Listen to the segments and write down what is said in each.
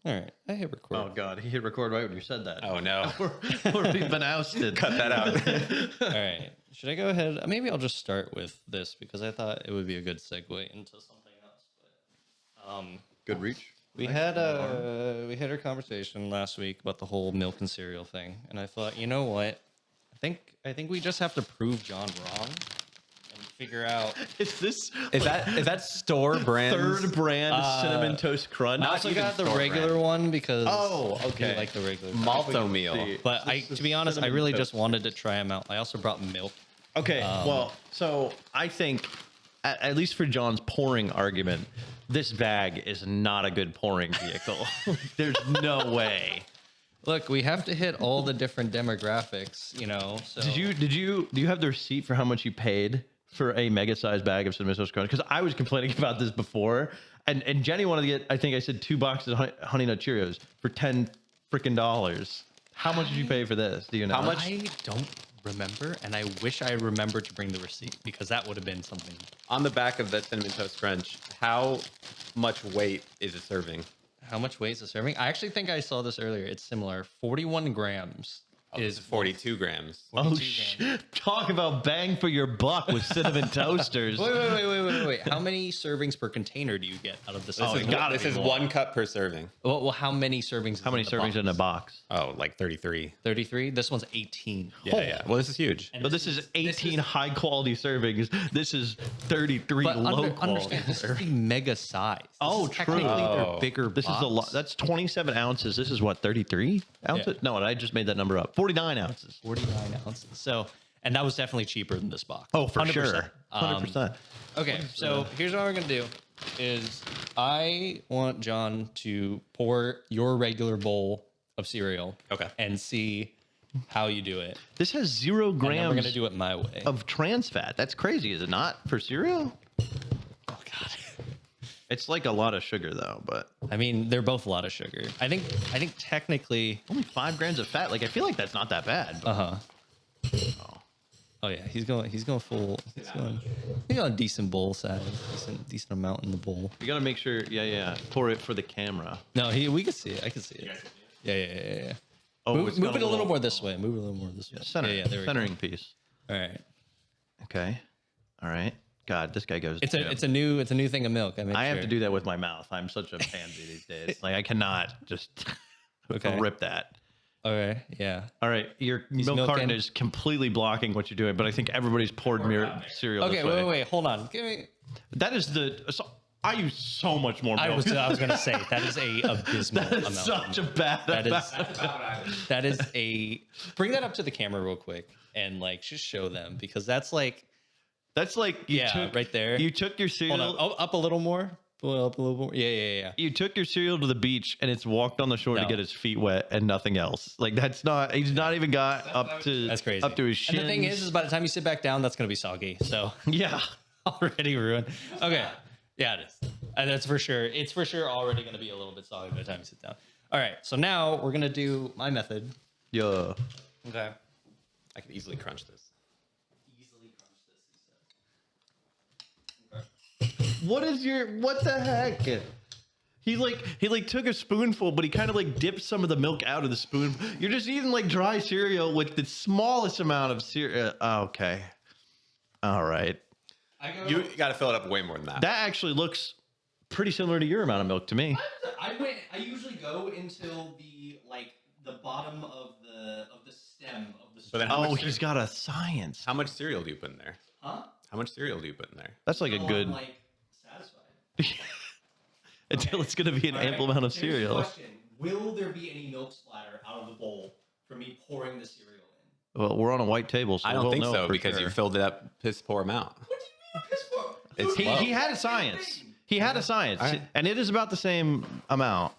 All right, I hit record. Oh God, he hit record right when you said that. Oh no. We've been ousted. Cut that out. All right, should I go ahead? Maybe I'll just start with this because I thought it would be a good segue into something else. But Good reach. we had our conversation last week about the whole milk and cereal thing, and I thought, you know what? I think we just have to prove John wrong and figure out. Is that store brand? Third brand cinnamon toast crunch. I also even got the store regular brand. one because Oh, okay. I like the regular. Malto meal. But to be honest, I really just wanted to try them out. I also brought milk. Okay, well, so I think, at least for John's pouring argument, this bag is not a good pouring vehicle. There's no way. Look, we have to hit all the different demographics, you know. So Do you have the receipt for how much you paid for a mega sized bag of cinnamon toast crunch? Because I was complaining about this before, and Jenny wanted to get, I think I said 2 boxes of honey nut Cheerios for $10 freaking. How much did you pay for this? Do you know? How much? I don't remember, and I wish I remembered to bring the receipt because that would have been something. On the back of that cinnamon toast crunch, how much weight is a serving? How much weight is a serving? I actually think I saw this earlier. It's similar. 41 grams Is 42 grams. Oh, 42 grams. talk about bang for your buck with cinnamon toasters. Wait. How many servings per container do you get out of this? Oh, it gotta This be is more. 1 cup per serving. Well, how many servings? How many servings in a box? Oh, like 33. 33. This one's 18. Yeah. Well, this is huge. And But this is 18 high quality servings. This is 33 But low quality. understand, this is the mega size. This Oh, is true. technically their Oh. bigger. This is a lot. box. That's 27 ounces. This is what, 33 ounces? Yeah. No, I just made that number up. 49 ounces. 49 ounces. So, and that was definitely cheaper than this box. Oh, for 100%. sure. 100%. Okay, so here's what we're gonna do: is I want John to pour your regular bowl of cereal. Okay. And see how you do it. This has 0 And then we're grams gonna do it my way. of trans fat. That's crazy, is it not? For cereal? Oh God. It's like a lot of sugar, though, but I mean, they're both a lot of sugar. I think technically. only 5 grams of fat. Like, I feel like that's not that bad. But, Oh yeah, he's going full. He's going a decent bowl size, decent amount in the bowl. you got to make sure, pour it for the camera. No, we can see it. I can see it. Yeah. Oh, Move it's got it a little more this way. Move it a little more this way. Center, Yeah, there we go. centering piece. All right. Okay. All right. God, this guy goes. It's a new thing of milk. I have to do that with my mouth. I'm such a pansy these days. Like, I cannot just rip that. Okay. Yeah. All right, your milk milk carton in. is completely blocking what you're doing, but I think everybody's poured cereal. Okay. this way. Wait. Hold on. Give me. That is I use so much more milk. I was gonna say that is a abysmal That is amount. such a bad. That is a. Bring that up to the camera real quick and just show them because that's like. That's like you took, right there. You took your cereal. Hold on. Oh, up a little more. Pull up a little more. Yeah. You took your cereal to the beach and it's walked on the shore to No. get his feet wet and nothing else. Like that's not. He's not even got up to. That's crazy. Up to his shins. And the thing is by the time you sit back down, that's gonna be soggy. So yeah. already ruined. Okay. Yeah, it is. And that's for sure. It's for sure already gonna be a little bit soggy by the time you sit down. All right. So now we're gonna do my method. Yeah. Okay. I could easily crunch this. What the heck? He took a spoonful, but he kind of dipped some of the milk out of the spoon. You're just eating dry cereal with the smallest amount of cereal. Okay. All right. You got to fill it up way more than that. That actually looks pretty similar to your amount of milk to me. I usually go until the bottom of the stem of the But then how much He's got a science. How much cereal do you put in there? Huh? How much cereal do you put in there? That's like a good I'm satisfied. until it's going to be an ample amount of Here's the cereal. question. Will there be any milk splatter out of the bowl for me pouring the cereal in? Well, we're on a white table, so I don't we'll think know so for because sure. you filled it up piss poor amount. What do you mean piss poor? It's Dude, low. He had a science. He had a science, All right. and it is about the same amount.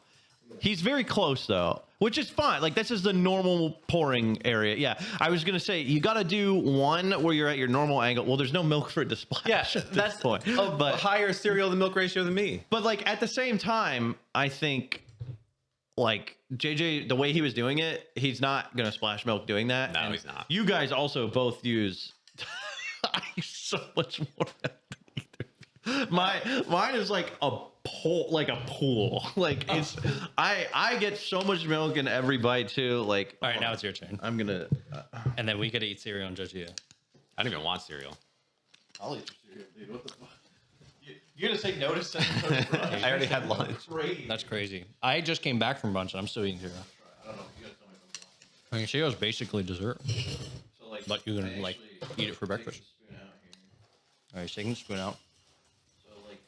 He's very close though, which is fine. This is the normal pouring area. Yeah, I was gonna say you got to do one where you're at your normal angle. Well, there's no milk for it to splash. Yeah, at this that's point. a But higher cereal to milk ratio than me. at the same time, I think JJ, the way he was doing it, he's not gonna splash milk doing that. No, And he's not. You guys also both use. I use so much more. Mine is a a pool. Like it's I get so much milk in every bite too. Like All right, now it's your turn. I'm gonna And then we get to eat cereal and judge you. I don't even want cereal. I'll eat your cereal, dude. What the fuck? You're gonna say no to cinnamon toast crunch? I already had lunch. Great. That's crazy. I just came back from brunch and I'm still eating cereal. I don't know. You gotta tell me if I'm wrong. I mean, cereal is basically dessert. So like, But you can, I like, actually eat it for take breakfast. the spoon out here. All right, taking the spoon out. So like,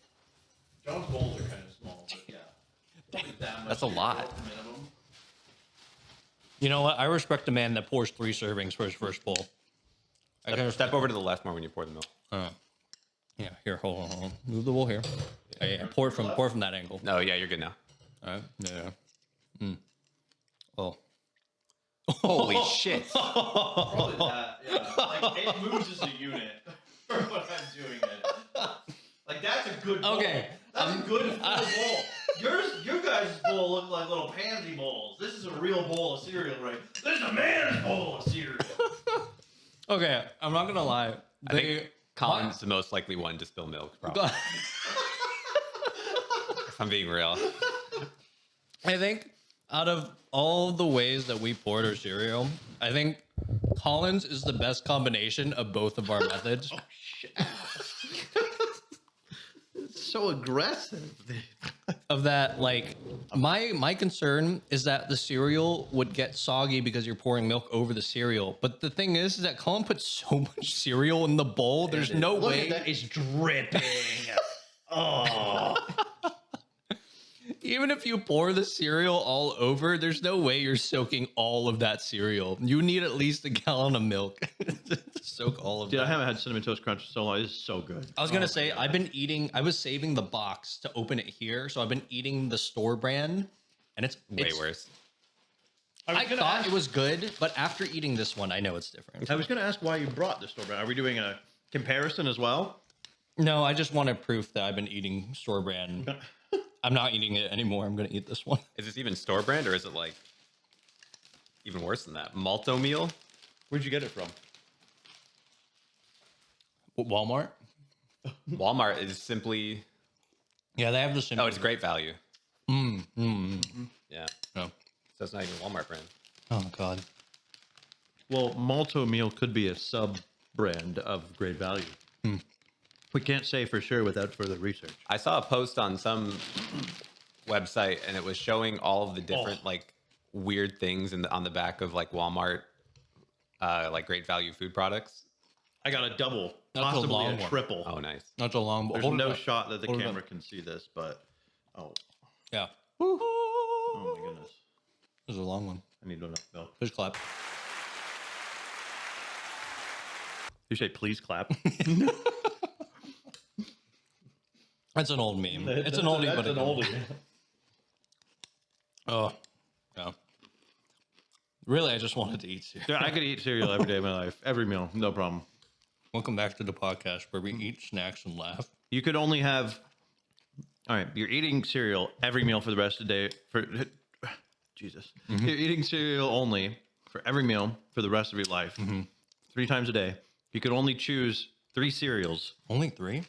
John's bowls are kind of small, but yeah. Probably that much That's a lot. minimum. You know what? I respect a man that pours 3 servings for his first bowl. I can Step over to the left more when you pour the milk. Yeah, here, hold on. Move the bowl here. Yeah, pour it from that angle. No, yeah, you're good now. All right. Yeah. Oh. Holy shit. Probably that. Yeah. Like it moves as a unit for what I'm doing it. Like that's a good bowl. Okay. That's a good full bowl. Your guys' bowl look like little pansy bowls. This is a real bowl of cereal, right? This is a man's bowl of cereal. Okay, I'm not gonna lie. I think Collin's the most likely one to spill milk, probably. If I'm being real. I think out of all the ways that we poured our cereal, I think Collins is the best combination of both of our methods. Oh shit. It's so aggressive. Of that, like my concern is that the cereal would get soggy because you're pouring milk over the cereal. But the thing is that Colin put so much cereal in the bowl. There's no Look way at that. It's dripping. Oh. even if you pour the cereal all over, there's no way you're soaking all of that cereal. You need at least a gallon of milk to soak all of Dude, that. I haven't had cinnamon toast crunch in so long. This is so good. I was gonna say I was saving the box to open it here, so I've been eating the store brand, and it's Way worse. I thought it was good, but after eating this one, I know it's different. I was going to ask why you brought the store brand. Are we doing a comparison as well? No, I just wanted proof that I've been eating store brand. I'm not eating it anymore. I'm gonna eat this one. Is this even store brand or is it like even worse than that? Malto meal? Where'd you get it from? Walmart? Walmart is simply Yeah, they have the same. oh, it's great value. Yeah. No. So it's not even Walmart brand. Oh god. Well, Malto meal could be a sub brand of great value. We can't say for sure without further research. I saw a post on some website and it was showing all of the different like weird things on the back of like Walmart like great value food products. I got a double, That's a possibly long a one. triple. Oh, nice. That's a long. There's hold it no up. shot that the Hold it camera up. can see this, but oh Yeah. my goodness, This is a long one. I need enough milk. Please clap. You say please clap. That's an old meme. It's an oldie, but that's an oldie. Oh, yeah. Really, I just wanted to eat cereal. Yeah, I could eat cereal every day of my life, every meal, no problem. Welcome back to the podcast where we eat snacks and laugh. You could only have. All right, you're eating cereal every meal for the rest of the day. For Jesus, you're eating cereal only for every meal for the rest of your life, 3 times a day. You could only choose 3 cereals Only 3?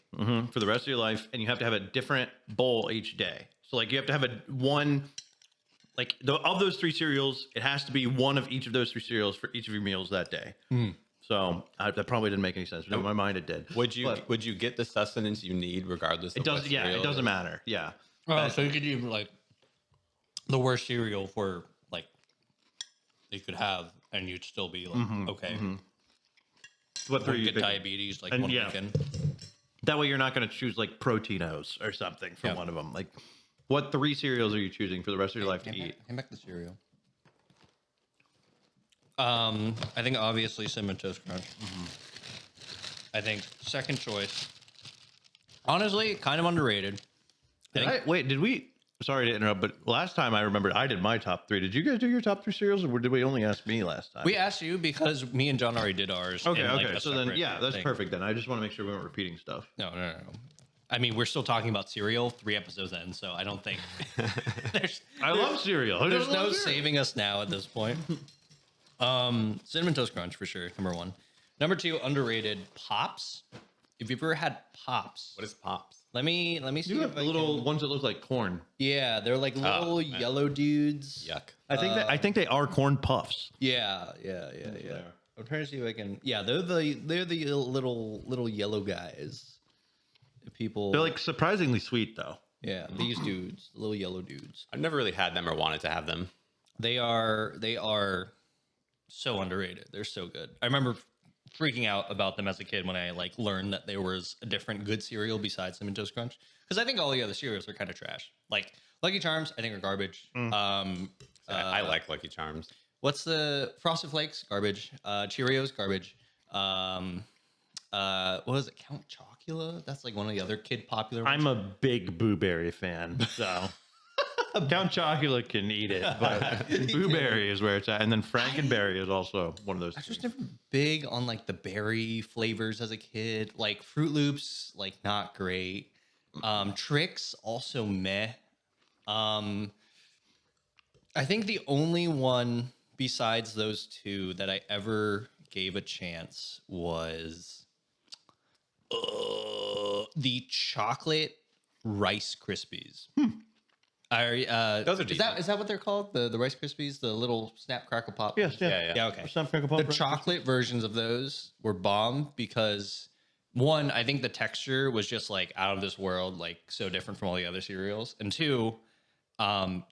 for the rest of your life, and you have to have a different bowl each day. So, like, you have to have one. Like, of those 3 cereals, it has to be one of each of those 3 cereals for each of your meals that day. So that probably didn't make any sense. But in my mind, it did. Would you get the sustenance you need regardless of It does. what Yeah, cereal it doesn't matter. Yeah. Oh, so you could eat like the worst cereal for like you could have, and you'd still be like okay. What 3 Or you get pick? diabetes like And one yeah. weekend. That way, you're not going to choose like Protein-O's or something from Yeah. one of them. Like, what 3 cereals are you choosing for the rest of your life to eat? Hand back the cereal. I think obviously Cinnamon Toast Crunch. I think second choice. Honestly, kind of underrated. Did we? Sorry to interrupt, but last time I remembered I did my top 3. Did you guys do your top 3 cereals, or did we only ask me last time? We asked you because me and John already did ours. Okay, in, like, okay. a So then, separate yeah, that's thing. perfect. Then I just want to make sure we weren't repeating stuff. No. I mean, we're still talking about cereal 3 episodes in, so I don't think I love cereal. Who there's doesn't no love cereal? saving us now at this point. Cinnamon Toast Crunch for sure, number 1. Number 2, underrated Pops. If you've ever had Pops, What is Pops? Let me see You if have I little can- ones that look like corn. Yeah, they're like little man. yellow dudes. Yuck. I think they are corn puffs. Yeah. I'm trying to see if I can. Yeah, they're the little yellow guys. People. They're like surprisingly sweet though. yeah, these dudes, little yellow dudes. I've never really had them or wanted to have them. They are so underrated. They're so good. I remember freaking out about them as a kid when I like learned that there was a different good cereal besides Cinnamon Toast Crunch. Because I think all the other cereals are kind of trash. Like Lucky Charms, I think are garbage. I like Lucky Charms. What's the Frosted Flakes? Garbage. Cheerios? Garbage. What was it? Count Chocula? That's like one of the other kid popular ones. I'm a big Blueberry fan, so Count Chocula can eat it, but Blueberry is where it's at, and then Frankenberry is also one of those. I was just never big on like the berry flavors as a kid. Like Fruit Loops, like not great. Tricks also meh. I think the only one besides those two that I ever gave a chance was the chocolate Rice Krispies. Those are decent. Is that what they're called? The Rice Krispies, the little snap crackle pop. Yes, yeah, Yeah. Yeah, okay. Snap, crackle, pop, The right? chocolate versions of those were bomb because one, I think the texture was just like out of this world, like so different from all the other cereals. And two,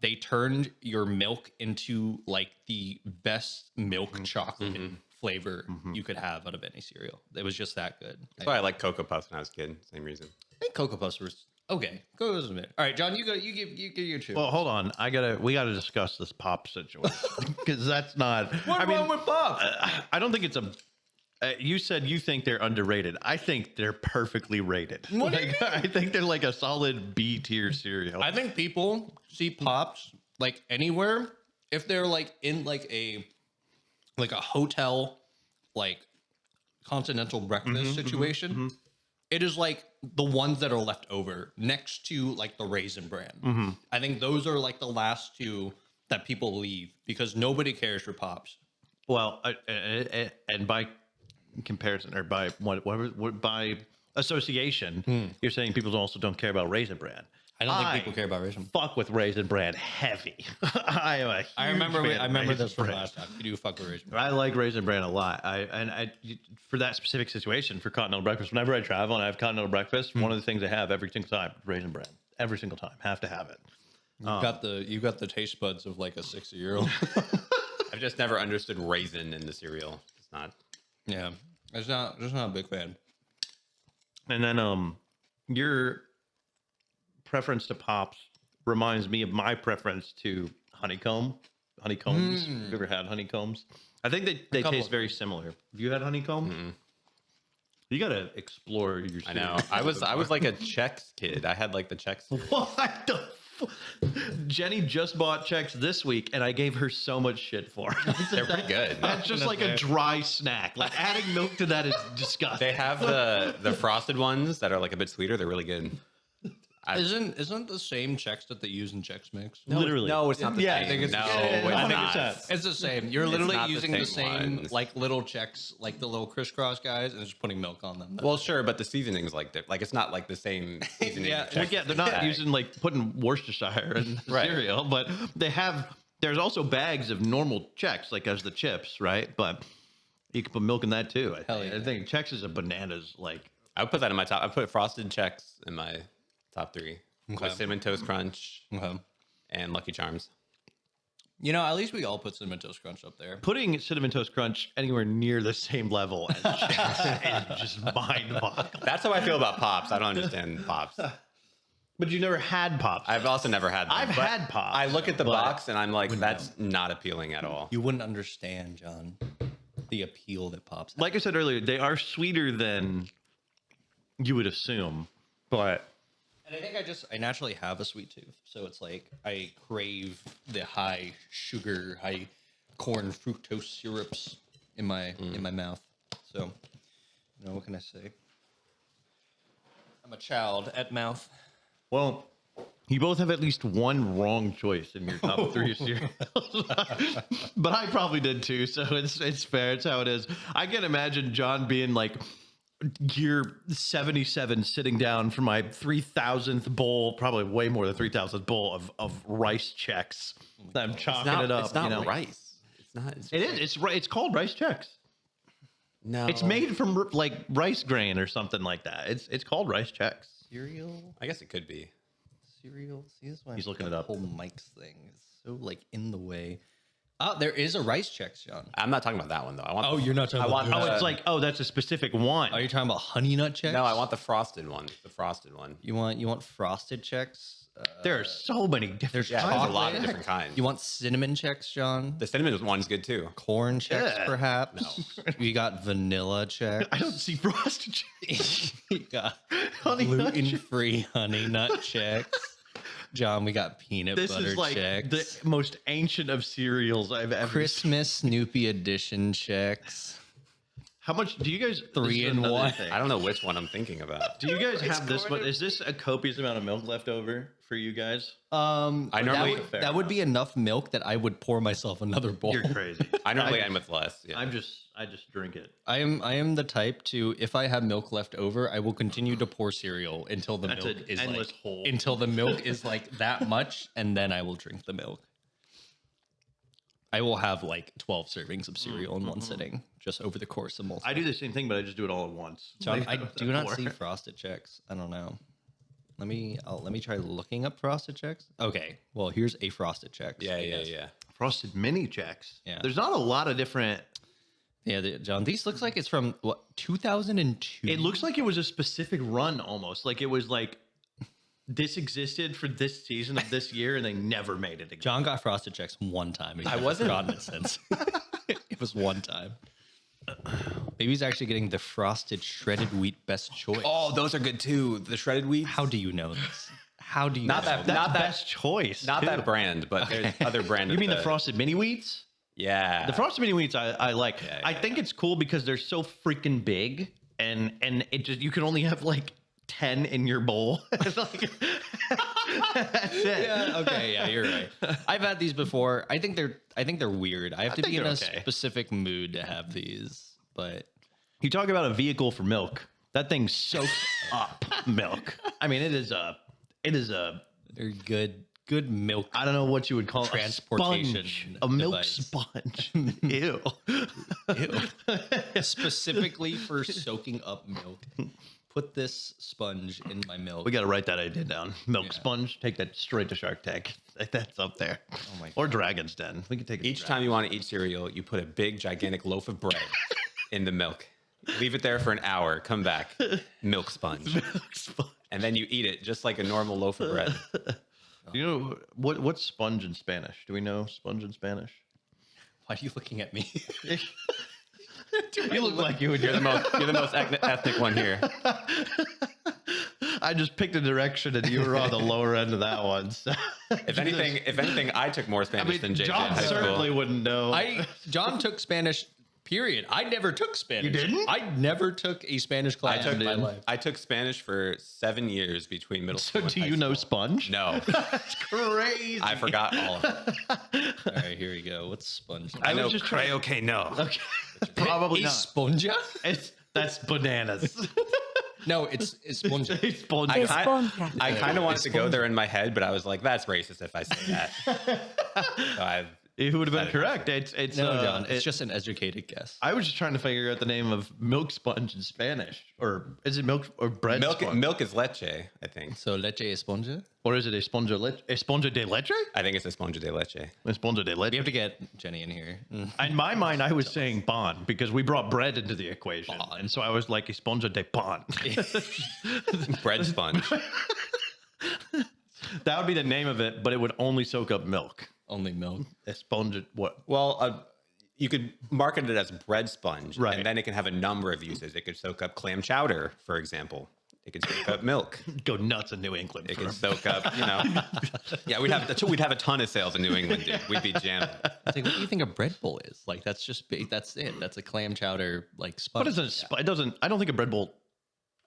they turned your milk into like the best milk chocolate flavor you could have out of any cereal. It was just that good. That's why I like Cocoa Puffs when I was a kid. Same reason. I think Cocoa Puffs were okay. Cocoa Puffs was a minute. All right, John, you give your two. Well, hold on. We gotta discuss this pop situation because that's not. What's wrong with Pop? I don't think it's a. You said you think they're underrated. I think they're perfectly rated. What do you Like, I think they're like a solid B tier cereal. I think people see Pops like anywhere if they're like in like a hotel like continental breakfast situation. It is like the ones that are left over next to like the Raisin Bran. I think those are like the last two that people leave because nobody cares for Pops. Well, and by comparison or by what by association, you're saying people also don't care about Raisin Bran. I don't think people care about Raisin. Fuck with Raisin Bran heavy. I am a huge I remember fan of Raisin this from Bran. last time. You do fuck with Raisin Bran. I like Raisin Bran a lot. For that specific situation for continental breakfast, whenever I travel and I have continental breakfast, one of the things I have every single time, Raisin Bran. Every single time, have to have it. You got the taste buds of like a 60-year-old. I've just never understood raisin in the cereal. It's not. Yeah, just not a big fan. And then your preference to Pops reminds me of my preference to honeycombs. Have you ever had honeycombs? I think they couple taste of very similar. Have you had honeycomb? You gotta explore your. I know. I was like a Chex kid. I had like the Chex. What the? Jenny just bought Chex this week, and I gave her so much shit for it. They're pretty good. That's just like a dry snack. Like adding milk to that is disgusting. They have the frosted ones that are like a bit sweeter. They're really good. Isn't the same Chex that they use in Chex Mix? Literally. No, it's not the Yeah, same. I think it's no, the same. it's I think not. it's It's the same. You're It's literally not the using the same same ones. like little Chex, like the little crisscross guys, and just putting milk on them. Well, sure, but the seasoning's like different. Like it's not like the same seasoning. Yeah, Chex Well, yeah, they're not bag. using like putting Worcestershire in the Right. cereal, but they have. There's also bags of normal Chex, like as the chips, right? But you can put milk in that too. Hell yeah. I think Chex is a bananas like. I would put that in my top. I put frosted Chex in my top three. Okay. With Cinnamon Toast Crunch Okay. and Lucky Charms. You know, at least we all put Cinnamon Toast Crunch up there. Putting Cinnamon Toast Crunch anywhere near the same level as Chex is just mind-boggling. That's how I feel about Pops. I don't understand Pops. But you never had Pops. I've also never had them. I've but had Pops, I look at the but box and I'm like, that's not appealing at all. You wouldn't understand, John, the appeal that Pops has. like I said earlier, they are sweeter than you would assume, but And I think I naturally have a sweet tooth, so it's like I crave the high sugar, high corn fructose syrups in my mouth. So, you know, what can I say? I'm a child at mouth. well, you both have at least one wrong choice in your top three cereals. But I probably did too, so it's fair. It's how it is. I can imagine John being like year 77 sitting down for my 3,000th bowl, probably way more than 3,000th bowl of rice checks. I'm chalking it up. It's not you know? rice. It's not. It's It is. It's called rice checks. No. It's made from like rice grain or something like that. It's called rice checks. Cereal. I guess it could be. Cereal. See, this one. He's looking it up. Whole Mike's thing is so like in the way. Oh, there is a rice checks, John. I'm not talking about that one though. I want. Oh, you're not talking I about want. Oh, it's like that's a specific one. Are you talking about honey nut checks? No, I want the frosted one. The frosted one. You want frosted checks? There are so many different. Yeah, there's a lot of chocolate. different kinds. You want cinnamon checks, John? The cinnamon one's good too. Corn checks, Yeah. perhaps. You got vanilla checks. I don't see frosted checks. You got Honey nut gluten-free honey nut checks. John, we got peanut This butter is like checks. the most ancient of cereals I've ever. Christmas Snoopy edition checks. How much do you guys? Three this is in another one. thing. I don't know which one I'm thinking about. Do you guys have this one? Is this a copious amount of milk left over for you guys? I normally- that would be enough milk that I would pour myself another bowl. You're crazy. I normally end with less. Yeah. I just drink it. I am the type to, if I have milk left over, I will continue to pour cereal until the That's milk an is endless like hole. until the milk is like that much, and then I will drink the milk. I will have like 12 servings of cereal in one sitting, just over the course of multiple. I do the same thing, but I just do it all at once. John, Like, I do not or- see frosted checks. I don't know. Let me try looking up frosted checks. Okay, well here's a frosted checks. yeah, I yeah, guess. yeah. frosted mini checks. Yeah. There's not a lot of different. Yeah, John. These looks like it's from what 2002. It looks like it was a specific run almost. Like it was like this existed for this season of this year, and they never made it again. John got frosted checks one time. He's I never wasn't- forgotten it since. It was one time. Maybe he's actually getting the frosted shredded wheat best choice. Oh, those are good too. The shredded wheat. How do you know this? How do you Not know that- this? not that- best choice. Not too. that brand, but there's other brand. You of mean the frosted mini wheats? Yeah. The frosted mini wheats I like. Yeah, I yeah, think it's cool because they're so freaking big, and it just you can only have like 10 in your bowl. It's like, that's it. Yeah, okay, yeah, you're right. I've had these before. I think they're weird. I have to think be in a they're okay. specific mood to have these, but You talk about a vehicle for milk. That thing soaks up milk. I mean, it is a they're good milk. I don't know what you would call it. Transportation A milk device. sponge. Ew. Specifically for soaking up milk. Put this sponge in my milk. We got to write that idea down. Milk Yeah. sponge. Take that straight to Shark Tank. That's up there. Oh my Or Dragon's Den. We can take it. Each time you want to eat cereal, you put a big, gigantic loaf of bread in the milk. Leave it there for an hour. Come back. Milk sponge. Milk sponge. And then you eat it just like a normal loaf of bread. Do you know what's sponge in Spanish? Do we know sponge in Spanish? Why are you looking at me? You look like you would. You're the most ethnic one here. I just picked a direction, and you were on the lower end of that one. So. If anything, I took more I Spanish mean, than JJ John in high certainly school. wouldn't know. John took Spanish. Period. I never took Spanish. You didn't? I never took a Spanish class in my life. I took Spanish for 7 years between middle So school and do high you know school. sponge? No, That's crazy. I forgot all of it. All right, here we go. What's sponge? I was know just trying- okay, no. Okay. Probably A not. sponja? That's bananas. No, it's sponja. It's sponge. Esponja. I kind of wanted to go there in my head, but I was like, that's racist if I say that. So Who would have been correct? It's No, John. It's just an educated guess. I was just trying to figure out the name of milk sponge in Spanish, or is it milk or bread sponge? milk is leche, I think. So leche esponja? Or is it esponja de leche? I think it's esponja de leche. Esponja de leche. We have to get Jenny in here. In my mind, I was saying pan because we brought bread into the equation, Pan. and so I was like esponja de pan. Bread sponge. That would be the name of it, but it would only soak up milk. Only milk. Esponja what? Well, you could market it as bread sponge, Right. and then it can have a number of uses. It could soak up clam chowder, for example. It could soak up milk. Go nuts in New England. It for could a- soak up, yeah, we'd have a ton of sales in New England, dude. We'd be jamming. It's like, what do you think a bread bowl is? Like, that's it. That's a clam chowder, like, sponge. What is it? It doesn't. I don't think a bread bowl.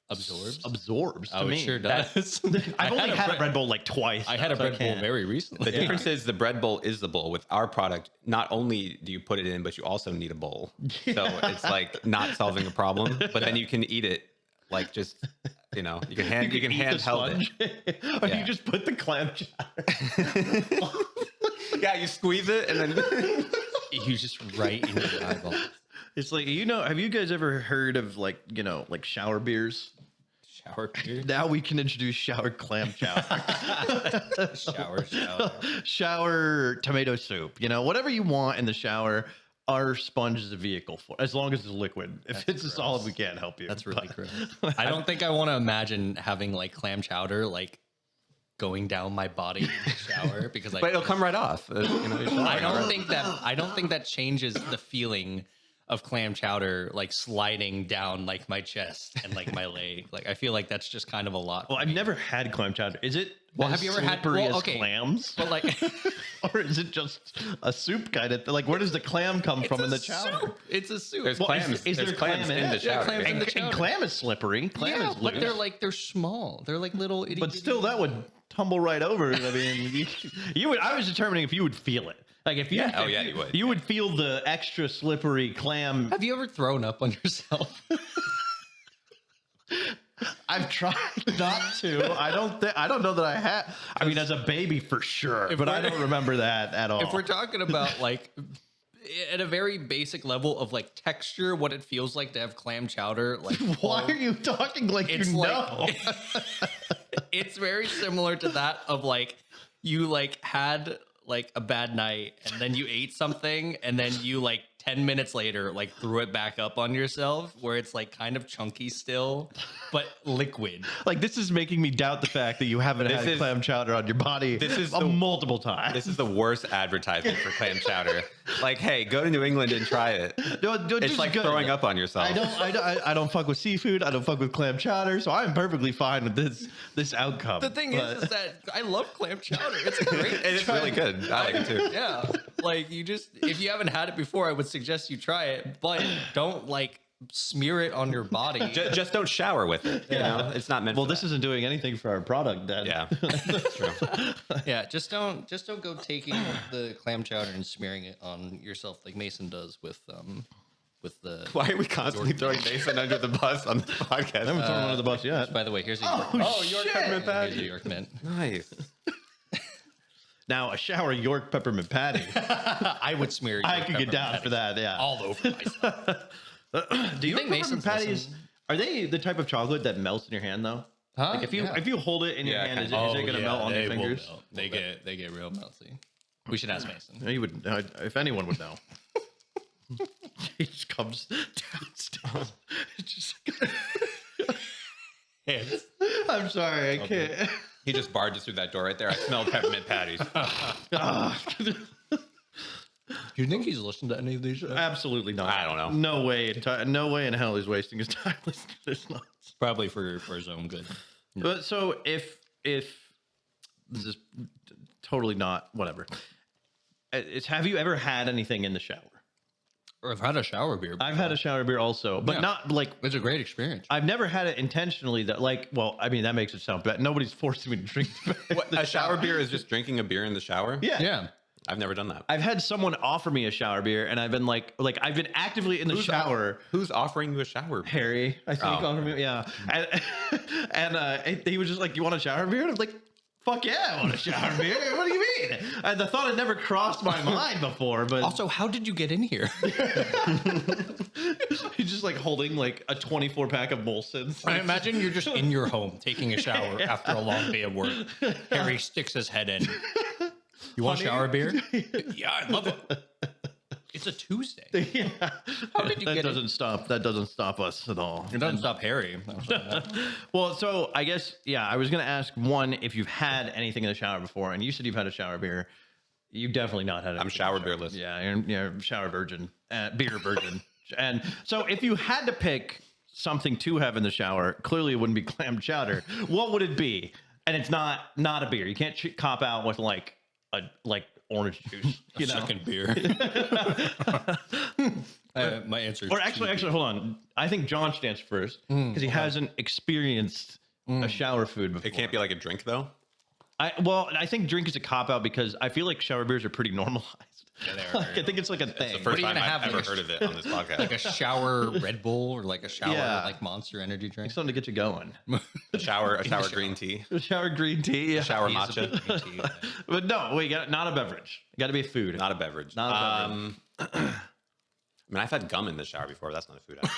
absorbs to Oh, it me. sure does. I've only had a bread bowl like twice. I had a so I bread bowl can't. very recently. The difference is the bread bowl is the bowl. With our product, not only do you put it in, but you also need a bowl. So it's like not solving a problem, but then you can eat it like just, you can eat the handheld it. or Yeah. you just put the clam chowder. Yeah, you squeeze it and then You just right into the eyeball. It's like, have you guys ever heard of like shower beers? Shower beer. Now we can introduce shower clam chowder. Shower. Shower tomato soup. Whatever you want in the shower, our sponge is a vehicle for, as long as it's liquid. If it's a solid, we can't help you. That's really gross. I don't think I want to imagine having like clam chowder like going down my body in the shower because but it'll come right off. I don't think that changes the feeling of clam chowder like sliding down like my chest and like my leg. Like I feel like that's just kind of a lot. Well, I've never had clam chowder. Is it? Well, as have you ever had- slippery well, as okay. clams? But like Or is it just a soup kind of? Like, where does the clam come from in the chowder? soup. It's a soup. There's Well, clams. is there There's clams clam in in the it? Yeah, chowder. clams in And, the and chowder. clam is slippery. Clam Yeah, is but loose. they're small. They're like little itty. But still, that would tumble right over. I mean, you would. I was determining if you would feel it. Like if you, Yeah. Oh, yeah, you would. You would feel the extra slippery clam. Have you ever thrown up on yourself? I've tried not to. I don't know that I have. I mean, as a baby for sure, but I don't remember that at all. If we're talking about like at a very basic level of like texture, what it feels like to have clam chowder, like Why are you talking like it's you like know? it's very similar to that of like you like had like a bad night and then you ate something and then you like 10 minutes later like threw it back up on yourself where it's like kind of chunky still but liquid. Like, this is making me doubt the fact that you haven't had clam chowder on your body multiple times. This is the worst advertisement for clam chowder. Like, hey, go to New England and try it. It's like throwing up on yourself. I don't fuck with seafood. I don't fuck with clam chowder, so I'm perfectly fine with this outcome. The thing is that I love clam chowder. It's great. And it's really good. I like it too. Yeah. Like you just, if you haven't had it before, I would suggest you try it, but don't like smear it on your body. Just don't shower with it. You know, it's not meant. Well, for this isn't doing anything for our product, then. Yeah, that's true. Yeah. Just don't go taking the clam chowder and smearing it on yourself like Mason does with the. Why are we constantly throwing Mason under the bus on the podcast? I haven't thrown him under the bus yet. By the way, here's a York peppermint here's a patty. York mint. Nice. Now, a shower York peppermint patty. I would smear. I York could get down peppermint for that, yeah. all over myself. Do you think think Mason's patties, listening? are they the type of chocolate that melts in your hand, though? Huh? Like, if you hold it in your Yeah, hand, is kinda. it going to melt on your will fingers? melt. They get real melty. We should ask Mason. You would, if anyone would know. He just comes downstairs. It's just Hands. I'm sorry, I can't. He just barges through that door right there. I smell peppermint patties. Do you think he's listened to any of these shows? Absolutely not. I don't know. No way in hell he's wasting his time listening to this nonsense. Probably for his own good. But so if this is totally not whatever. Have you ever had anything in the shower? Or I've had a shower beer. I've had a shower beer also, but Yeah. not like It's a great experience. I've never had it intentionally. That well, I mean that makes it sound bad. Nobody's forcing me to drink. What, a shower beer is just drinking a beer in the shower? Yeah. I've never done that. I've had someone offer me a shower beer, and I've been like I've been actively in the shower. Who's offering you a shower beer? Harry, I think, Oh. offered me, yeah, and he was just like, "You want a shower beer?" And I'm like, "Fuck yeah, I want a shower beer." What do you mean? And the thought had never crossed my mind before, but Also, how did you get in here? he's just like holding like a 24 pack of Molsons. I imagine you're just in your home taking a shower after a long day of work. Harry sticks his head in. You want a shower beer? Yeah, I'd love it. It's a Tuesday. Yeah. How did you that get in? That doesn't stop us at all. It doesn't stop Harry. Well, so I guess, yeah, I was going to ask one, if you've had anything in the shower before, and you said you've had a shower beer. You've definitely not had it. I'm shower beerless. Yeah, you're shower virgin, beer virgin. And so if you had to pick something to have in the shower, clearly it wouldn't be clam chowder. What would it be? And it's not a beer. You can't cop out with like orange juice. You know? Second beer. My answer is Or actually, hold on. I think John should answer first because he hasn't experienced a shower food before. It can't be like a drink though. I think drink is a cop out because I feel like shower beers are pretty normalized. Yeah, they are Like, I think it's like a thing. The first are you time gonna I've have, ever like, heard of it on this podcast. like a shower Red Bull or like a shower Yeah. like Monster energy drink. Something to get you going. a shower green tea, A shower green tea. a shower He is a matcha, big green tea guy. But no, wait, not a beverage. Got to be a food. not a beverage. Not a beverage. I mean, I've had gum in the shower before. But that's not a food item.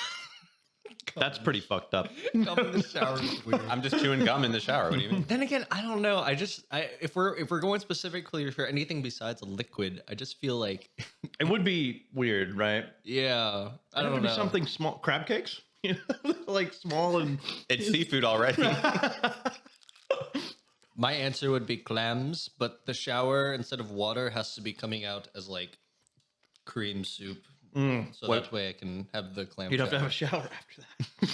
That's pretty fucked up. Come in the shower is weird. I'm just chewing gum in the shower. What do you mean? Then again, I don't know. If we're going specifically for anything besides a liquid, I just feel like, It would be weird, right? yeah, I It don't would know. be something small. Crab cakes? You know, like small and. It's seafood already. My answer would be clams, but the shower instead of water has to be coming out as like cream soup. So that way I can have the clam. You'd have to have shower. a shower after that.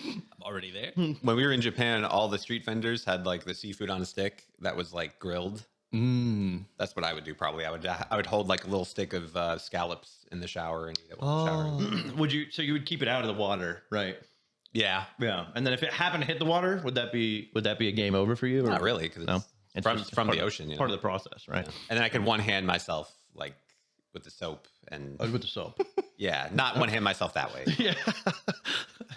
I'm already there. When we were in Japan, all the street vendors had like the seafood on a stick that was like grilled. That's what I would do. Probably, I would hold like a little stick of scallops in the shower and eat it while in the shower. Would you? So you would keep it out of the water, right? Yeah, Yeah. And then if it happened to hit the water, would that be a game over for you? Or? not really because No. it's It's just from part the of- ocean. You know? Part of the process, right? And then I could one hand myself like with the soap and With the soap. yeah, not one hand myself that way. Yeah.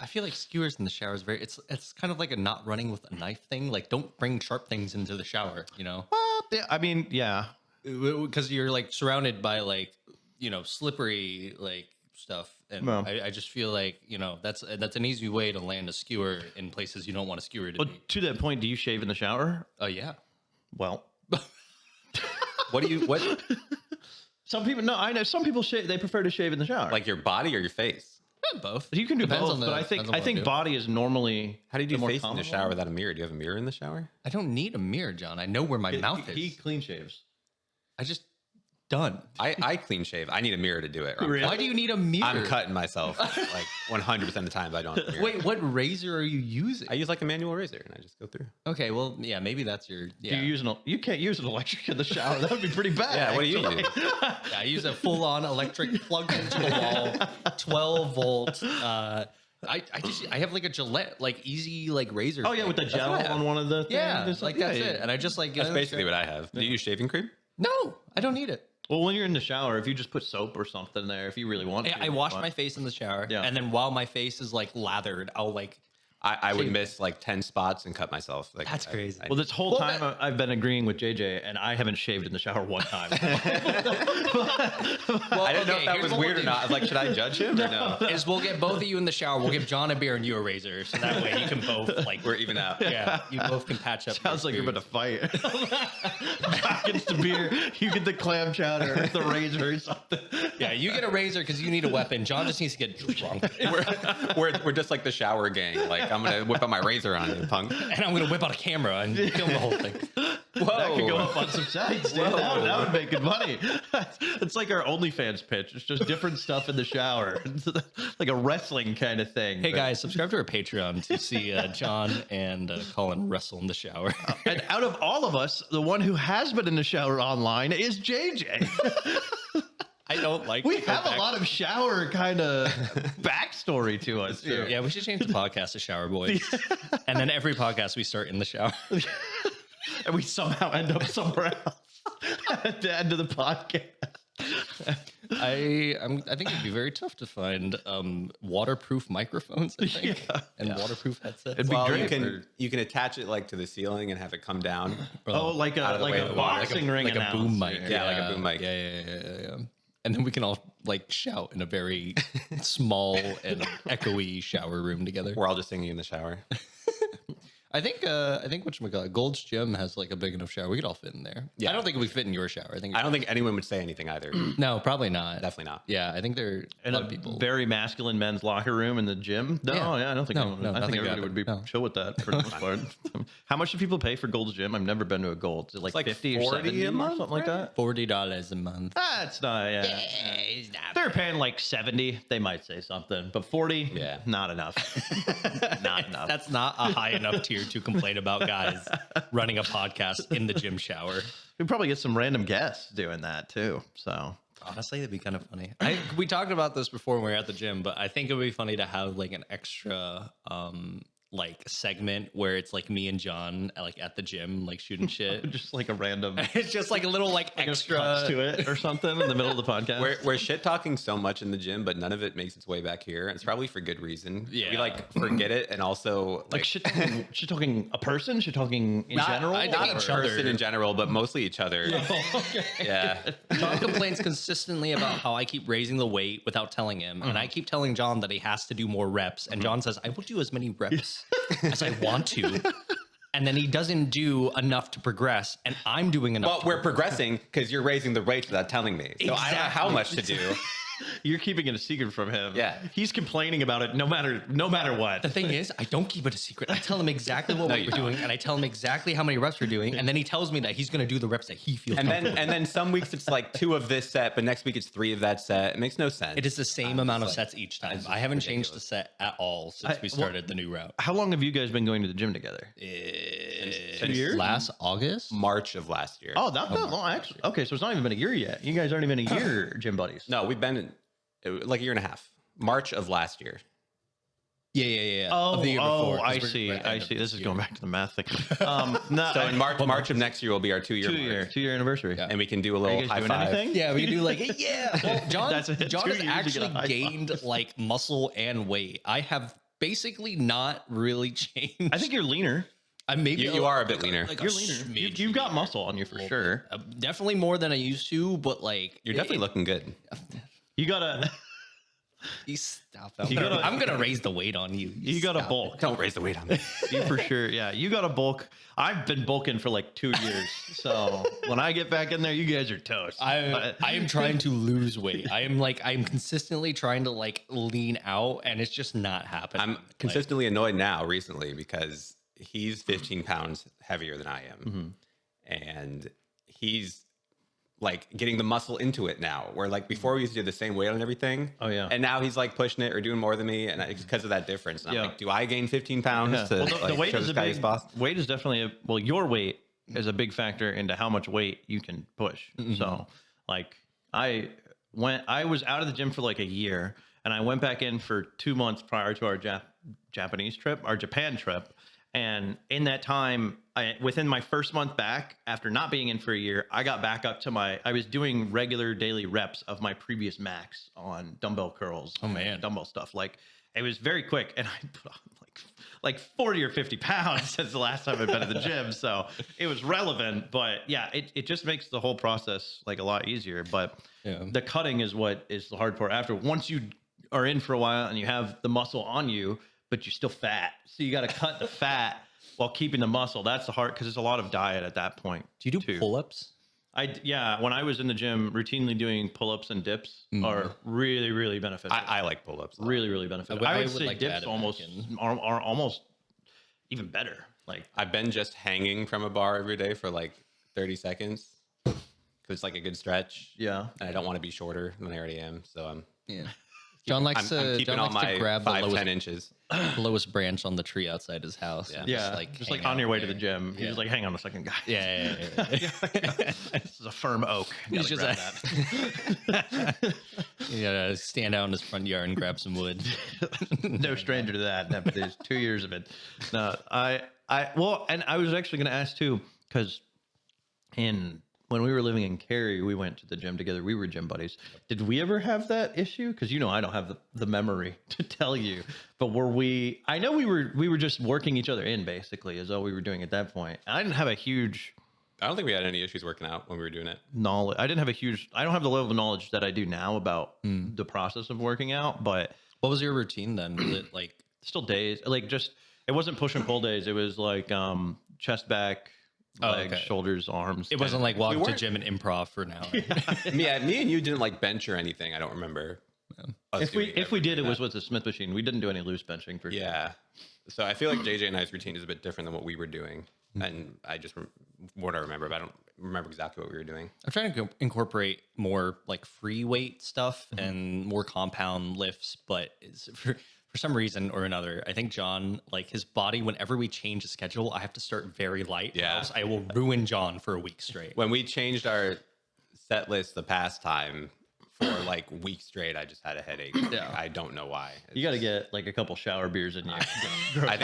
I feel like skewers in the shower is it's kind of like a not running with a knife thing. Like, don't bring sharp things into the shower, you know? Well, yeah, I mean, yeah. Because you're like surrounded by like, slippery like stuff. And Well. I just feel like, that's an easy way to land a skewer in places you don't want a skewer to But be. to that point, do you shave in the shower? Oh, yeah. Well, What some people. No, I know some people shave. They prefer to shave in the shower. like your body or your face? Both. you can do Depends both, on the- but I depends on think what I do. body is normally. How do you the do more face in the common shower one. without a mirror? Do you have a mirror in the shower? I don't need a mirror, John. I know where my mouth is. He clean shaves. I just done. I clean shave. I need a mirror to do it. or I'm Really? Why do you need a mirror? I'm cutting myself like 100% of the time. I don't have a mirror. Wait, what razor are you using? I use like a manual razor and I just go through. Okay, well, yeah, maybe that's your. Do Yeah, you use you can't use an electric in the shower. That would be pretty bad. Yeah, what do you actually. do? yeah, I use a full-on electric plugged into the wall, 12 volt. I have like a Gillette, like easy like razor. Oh yeah, with the thing. gel That's what I have. on one of the things. Yeah, It's like yeah, that's yeah. it. And I just like That's basically what I have. Do you use shaving cream? No, I don't need it. Well, when you're in the shower, if you just put soap or something there, if you really want to, I wash my face in the shower, Yeah. and then while my face is like lathered, I'll like. I would Shave. miss like 10 spots and cut myself. Like That's crazy. Well, this whole Well, time I've been agreeing with JJ, and I haven't shaved in the shower one time. Well, I didn't know okay, if that here's was what weird we'll or not. I was like, should I judge him or no? Is we'll get both of you in the shower. We'll give John a beer and you a razor, so that way you can both like. We're even out. Yeah, you both can patch up. Sounds like your you're about to fight. John gets the beer, you get the clam chowder, the razor or something. Yeah, you get a razor because you need a weapon. John just needs to get drunk, We're just like the shower gang. Like I'm gonna whip out my razor on you, punk. and I'm gonna whip out a camera and film the whole thing. That could go up on some sites, dude. Whoa. That would make good money. It's like our OnlyFans pitch. It's just different stuff in the shower. It's like a wrestling kind of thing. Hey guys, subscribe to our Patreon to see John and Collin wrestle in the shower. And out of all of us, the one who has been in the shower online is JJ. I don't like. We to go have a back- lot of shower kind of backstory to us. Too. Yeah, we should change the podcast to Shower Boys, and then every podcast we start in the shower. And we somehow end up somewhere else at the end of the podcast. I think it'd be very tough to find waterproof microphones. I think, and waterproof headsets. It'd be Well, great. you can attach it like to the ceiling and have it come down. Oh, like Out a of the way of the water. boxing ring, like a boom announcer. mic. Yeah, like a boom mic. Yeah. And then we can all like shout in a very small and echoey shower room together. We're all just singing in the shower. I think whatchamacallit, Gold's Gym has like a big enough shower. We could all fit in there. Yeah. I don't think we fit in your shower. I I don't think anyone would say anything either. no, probably not. Definitely not. Yeah, I think there are a In lot a of people. very masculine men's locker room in the gym. No, Yeah. I don't think No, anyone no, would. I nothing think would everybody would be happen. No. chill with that for the most part. How much do people pay for Gold's Gym? I've never been to a Gold. Is it like, like 50 or 40 70 a month, something like that? $40 a month. That's not, yeah. They're paying like 70. They might say something, but 40, Yeah. not enough. Not enough. That's not a high enough tier to complain about guys running a podcast in the gym shower. We probably get some random guests doing that too. So Honestly, it'd be kind of funny. We talked about this before when we were at the gym, but I think it would be funny to have like an extra like segment where it's like me and John like at the gym like shooting shit. Just like a random It's just like a little like extra to it or something in the middle of the podcast. We're shit talking so much in the gym, but none of it makes its way back here. And it's probably for good reason. Yeah. We like forget it, and also like shit talking a person, shit talking in general, I think not a each other. person in general, but mostly each other. Yeah. John complains consistently about how I keep raising the weight without telling him, and I keep telling John that he has to do more reps, and John says, "I will do as many reps as I want to," and then he doesn't do enough to progress, and I'm doing enough. Well, we're progressing because you're raising the weights without telling me. So I don't know how much to do. You're keeping it a secret from him. Yeah. He's complaining about it no matter what. The thing is, I don't keep it a secret. I tell him exactly what we're doing, and I tell him exactly how many reps we're doing, and then he tells me that he's going to do the reps that he feels comfortable. And then some weeks it's like 2 of this set, but next week it's 3 of that set. It makes no sense. It is the same amount of sets each time. I haven't changed the set at all since we started the new route. How long have you guys been going to the gym together? 2 years? Last August? March of last year. Oh, not that long, actually. Okay, so it's not even been a year yet. You guys aren't even a year gym buddies. No, we've been like a year and a half. March of last year. Yeah. Oh, Of the year before, 'cause I we're see. at the I end of see. This is year. going back to the math thing. No, So in March of next year will be our 2-year mark. 2-year anniversary. Yeah. And we can do a little Are you guys high doing five. anything? Yeah, we can do like, yeah. Well, John, That's it. John 2 has years to get actually a high five. gained like muscle and weight. I have basically not really changed. I think you're leaner. I maybe You are a bit leaner. Like You're leaner. You've got muscle on you for sure. Definitely more than I used to, but like You're definitely looking good. You gotta. Stop that. You gotta- I'm gonna raise the weight on you. You got to Stop bulk. Don't raise the weight on me. You for sure. Yeah, you got to bulk. I've been bulking for like 2 years. So when I get back in there, you guys are toast. I am trying to lose weight. I'm consistently trying to like lean out, and it's just not happening. I'm consistently annoyed now recently because he's 15 pounds heavier than I am. And he's like getting the muscle into it now, where like before we used to do the same weight on everything. Oh, yeah. And now he's like pushing it or doing more than me. And it's because of that difference. And Yeah. I'm like, do I gain 15 pounds Yeah. to Well, the like, weight show is this a guy his big. boss? Weight is definitely your weight is a big factor into how much weight you can push. So like I was out of the gym for like a year, and I went back in for 2 months prior to our Japan trip. And in that time, within my first month back, after not being in for a year, I got back up to I was doing regular daily reps of my previous max on dumbbell curls. Oh, man. and dumbbell stuff. Like it was very quick, and I put on like 40 or 50 pounds since the last time I've been at the gym. So it was relevant, but yeah, it just makes the whole process like a lot easier. But the cutting is what is the hard part after. Once you are in for a while and you have the muscle on you, but you're still fat. So you got to cut the fat while keeping the muscle. That's the hard, because there's a lot of diet at that point. Do you do pull-ups? When I was in the gym, routinely doing pull-ups and dips are really, really beneficial. I like pull-ups. Really, really beneficial. I I would would say like to dips add it almost back in. are almost even better. Like I've been just hanging from a bar every day for like 30 seconds because it's like a good stretch. yeah. And I don't want to be shorter than I already am. So I'm John likes I'm to keeping John all likes my to grab the 5-10 lowest, inches. lowest branch on the tree outside his house. and Yeah, just like on your way to the there. gym. You're just like, hang on a second, guys. Yeah. This is a firm oak. He's Gotta just grab that. You gotta stand out in his front yard and grab some wood. No stranger to that. No, but there's 2 years of it. No, well, and I was actually going to ask too, because when we were living in Cary, we went to the gym together. We were gym buddies. Did we ever have that issue? Because I don't have the memory to tell you. But were we? I know we were just working each other in basically, is all we were doing at that point. I didn't have a huge I don't think we had any issues working out when we were doing it. knowledge. I don't have the level of knowledge that I do now about the process of working out. But What was your routine then? Was it like still days, like just it wasn't push and pull days. It was like chest back. Legs, okay. shoulders, arms. it wasn't like walk to weren't- gym and improv for an hour? Yeah, me and you didn't like bench or anything. I don't remember. us If we doing if we did, it that. was with the Smith machine. We didn't do any loose benching for sure. Yeah. So I feel like JJ and I's routine is a bit different than what we were doing. And I just what I remember, but I don't remember exactly what we were doing. I'm trying to incorporate more like free weight stuff and more compound lifts, but for some reason or another, I think John, like his body, whenever we change the schedule, I have to start very light. or Yeah. else I will ruin John for a week straight. When we changed our set list the past time, for like weeks straight, I just had a headache. Yeah. I don't know why. You got to get like a couple shower beers in you. I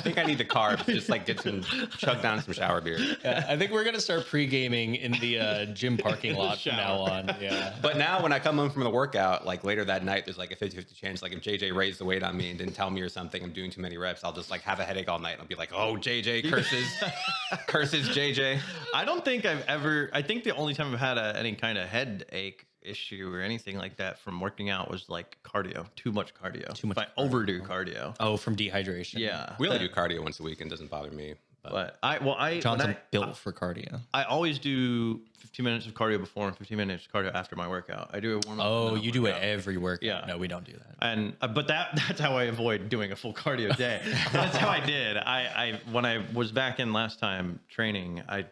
think I need the carbs. Just like chug down some shower beer. Yeah, I think we're gonna start pre-gaming in the gym parking lot from now on. Yeah. But now when I come home from the workout, like later that night, there's like a 50-50 chance. Like if JJ raised the weight on me and didn't tell me or something, I'm doing too many reps, I'll just like have a headache all night. And I'll be like, oh, JJ curses JJ. I don't think I've ever. I think the only time I've had any kind of headache issue or anything like that from working out was like cardio. Too much cardio. Too much If I overdo cardio. Oh, from dehydration. Yeah. We only do cardio once a week and it doesn't bother me. But I Johnson built for cardio. I always do 15 minutes of cardio before and 15 minutes of cardio after my workout. I do a warm up. Oh, you do it every workout. Yeah. No, we don't do that. And but that's how I avoid doing a full cardio day. That's how I did. I when I was back in last time training, I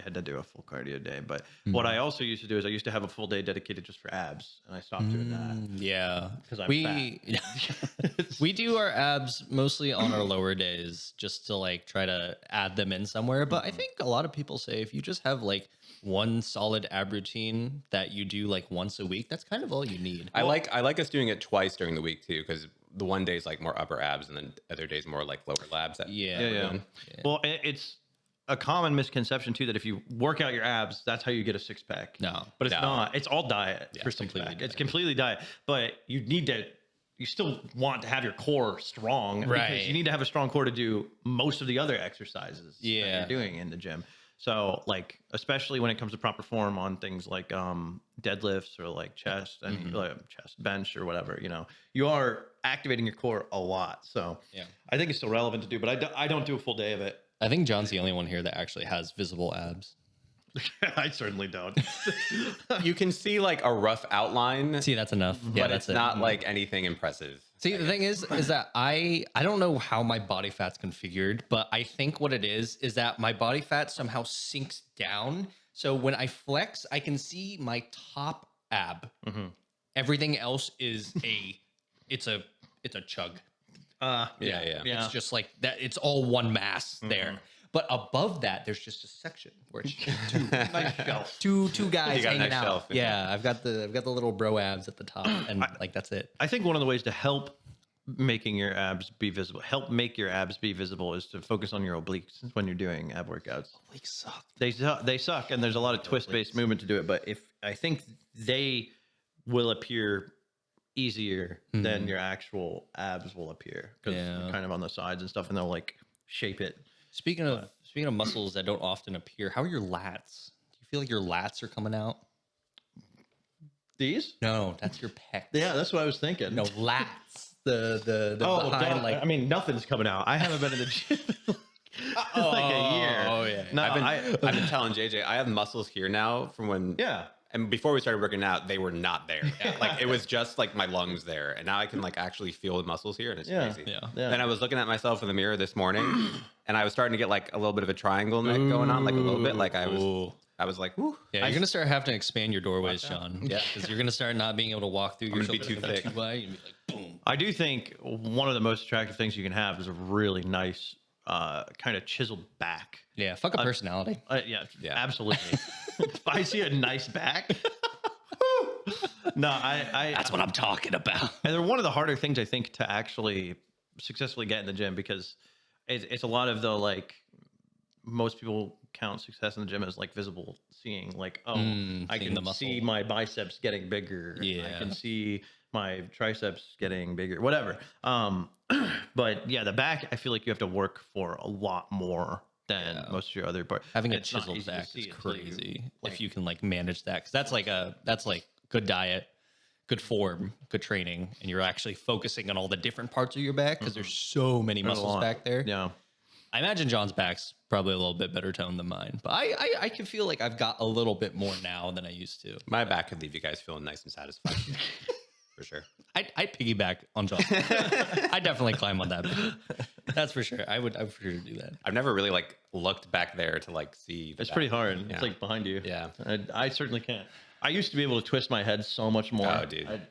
had to do a full cardio day. But what I also used to do is I used to have a full day dedicated just for abs, and I stopped doing that. Yeah, because I'm fat. We do our abs mostly on our lower days, just to like try to add them in somewhere. But I think a lot of people say if you just have like one solid ab routine that you do like once a week, that's kind of all you need. I like us doing it twice during the week too, because the one day is like more upper abs, and then other days more like lower labs. Yeah. Well, it's a common misconception too that if you work out your abs, that's how you get a six pack. No, but it's not. It's all diet for six completely pack. diet. It's completely diet. But you need to. You still want to have your core strong, right? Because you need to have a strong core to do most of the other exercises that you're doing in the gym. So, like, especially when it comes to proper form on things like deadlifts or like chest and chest bench or whatever, you are activating your core a lot. So, I think it's still relevant to do, but I don't do a full day of it. I think John's the only one here that actually has visible abs. I certainly don't. You can see like a rough outline. See, that's enough. But Yeah, that's it's not like anything impressive. See, the thing is that I don't know how my body fat's configured, but I think what it is that my body fat somehow sinks down. So when I flex, I can see my top ab. Everything else is it's a chug. Yeah. It's just like that. It's all one mass there. But above that, there's just a section where it's two guys got a hanging nice out. shelf. Yeah, I've got the little bro abs at the top, and like that's it. I think one of the ways to help making your abs be visible, is to focus on your obliques when you're doing ab workouts. Obliques suck. They suck, and there's a lot of twist-based movement to do it. But I think they will appear easier than your actual abs will appear because they're kind of on the sides and stuff, and they'll like shape it. Speaking of muscles that don't often appear, how are your lats? Do you feel like your lats are coming out? These? No, that's your pecs. Yeah, that's what I was thinking. No, lats. The behind, like, I mean, nothing's coming out. I haven't been in the gym in like a year. Oh yeah. No, I've been telling JJ I have muscles here now from when. Yeah. And before we started working out, they were not there. Like it was just like my lungs there, and now I can like actually feel the muscles here, and it's crazy. Yeah. Then I was looking at myself in the mirror this morning, and I was starting to get like a little bit of a triangle neck going on, like a little bit. Like I was like, whoo. Yeah, you're gonna start having to expand your doorways, Sean. Yeah, because you're gonna start not being able to walk through. I'm Your gonna be too thick. Too wide, and be like, boom. I do think one of the most attractive things you can have is a really nice, kind of chiseled back. Yeah, fuck a personality. Yeah, absolutely. If I see a nice back. No, That's what I'm talking about. And they're one of the harder things I think to actually successfully get in the gym because it's a lot of the like most people count success in the gym as like visible seeing, like I can see my biceps getting bigger. Yeah, I can see my triceps getting bigger. Whatever. But yeah, the back I feel like you have to work for a lot more than most of your other parts. Having a chiseled back is crazy if you can like manage that, because that's like good diet, good form, good training, and you're actually focusing on all the different parts of your back because there's so many muscles back there. Yeah. I imagine John's back's probably a little bit better toned than mine, but I can feel like I've got a little bit more now than I used to. My back could leave you guys feeling nice and satisfied. For sure. I piggyback on John. I definitely climb on that. That's for sure. I would for sure do that. I've never really like looked back there to like see. It's pretty hard. Yeah. It's like behind you. Yeah. I certainly can't. I used to be able to twist my head so much more. Oh, dude.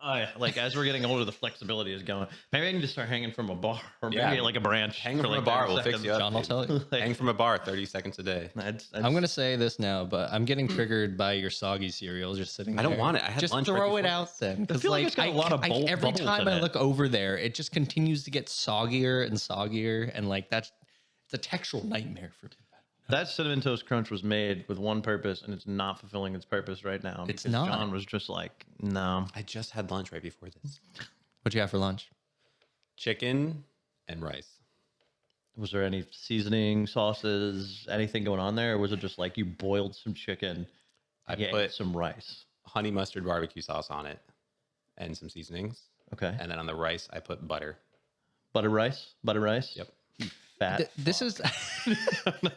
Like as we're getting older, the flexibility is going. Maybe I need to start hanging from a bar or maybe Yeah. like a branch. Hanging for from like a bar 30 will fix seconds. you up. John, I'll tell you. Like, Hang from a bar 30 seconds a day. I'm gonna say this now, but I'm getting triggered by your soggy cereal just sitting. I don't there. want it. I had just lunch right throw it before out then. Because feel like it's got a lot of every bubbles time in I it. look over there, it just continues to get soggier and soggier, and like it's a textural nightmare for me. that Cinnamon Toast Crunch was made with one purpose, and it's not fulfilling its purpose right now. It's because not. John was just like, no. I just had lunch right before this. What'd you have for lunch? Chicken and rice. Was there any seasoning, sauces, anything going on there? Or was it just like you boiled some chicken, I and put some rice? honey mustard barbecue sauce on it and some seasonings. Okay. And then on the rice, I put butter. Butter rice? Butter rice? Yep. Fat. This is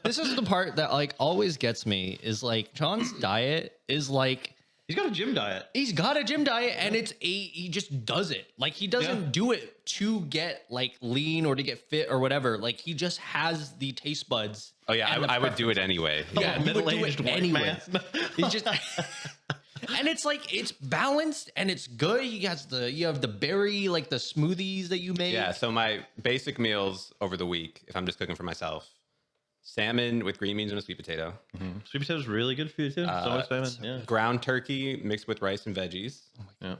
this is the part that like always gets me is like John's diet is like He's got a gym diet. he's got a gym diet and he just does it. Like he doesn't do it to get like lean or to get fit or whatever. Like he just has the taste buds. Oh, yeah. and the I would do it preference. anyway. Yeah, he would do middle-aged it white anyway. man. He just and it's like it's balanced and it's good. You have the berry like the smoothies that you make. Yeah. So my basic meals over the week, if I'm just cooking for myself, salmon with green beans and a sweet potato, Sweet potato is really good for you too. So is salmon. Yeah. ground turkey mixed with rice and veggies, Yeah.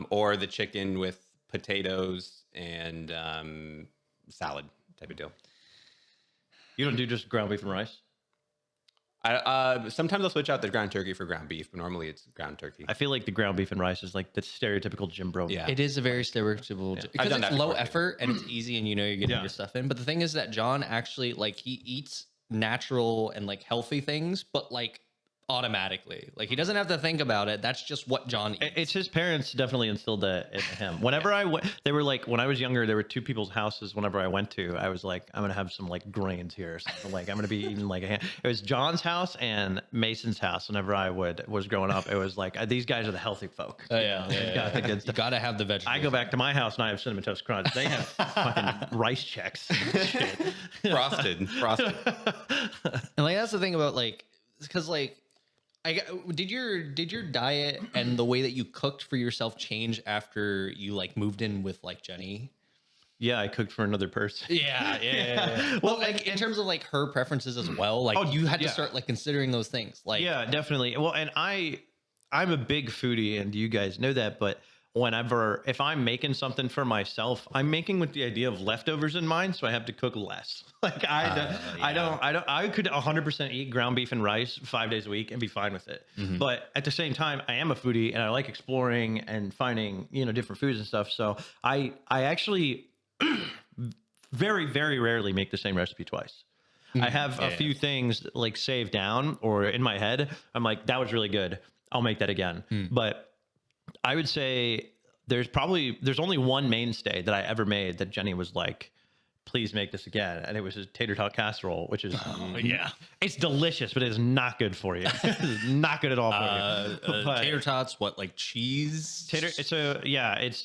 or the chicken with potatoes and salad type of deal. You don't do just ground beef and rice? Sometimes I'll switch out the ground turkey for ground beef, but normally it's ground turkey. I feel like the ground beef and rice is like the stereotypical gym bro. Yeah. It is a very stereotypical because done it's that low before, too. effort and it's easy and you know you're getting your stuff in. But the thing is that John actually like he eats natural and like healthy things, but like automatically. Like he doesn't have to think about it. That's just what John eats. It's his parents definitely instilled that in him. Whenever I went, they were like, when I was younger, there were two people's houses. Whenever I went to, I was like, I'm gonna have some like grains here. So, like I'm gonna be eating like it was John's house and Mason's house. Whenever I was growing up, it was like these guys are the healthy folk. Oh, yeah. Got the good You stuff. gotta have the vegetables. I go back to my house and I have Cinnamon Toast Crunch. They have fucking rice checks. Shit. Frosted. And like that's the thing about like because like did your diet and the way that you cooked for yourself change after you like moved in with like Jenny? Yeah, I cooked for another person. Yeah. Well, like in terms of like her preferences as well, like you had to start like considering those things. Like Yeah, definitely. Well, and I'm a big foodie, and you guys know that. But if I'm making something for myself, I'm making with the idea of leftovers in mind, so I have to cook less. Like I could 100% eat ground beef and rice 5 days a week and be fine with it. But at the same time, I am a foodie and I like exploring and finding different foods and stuff. So I actually very, very rarely make the same recipe twice. I have a few things like saved down or in my head. I'm like, that was really good. I'll make that again. But I would say there's only one mainstay that I ever made that Jenny was like, please make this again. And it was a tater tot casserole, which is, it's delicious, but it is not good for you. It's not good at all for you. But tater tots, what like cheese?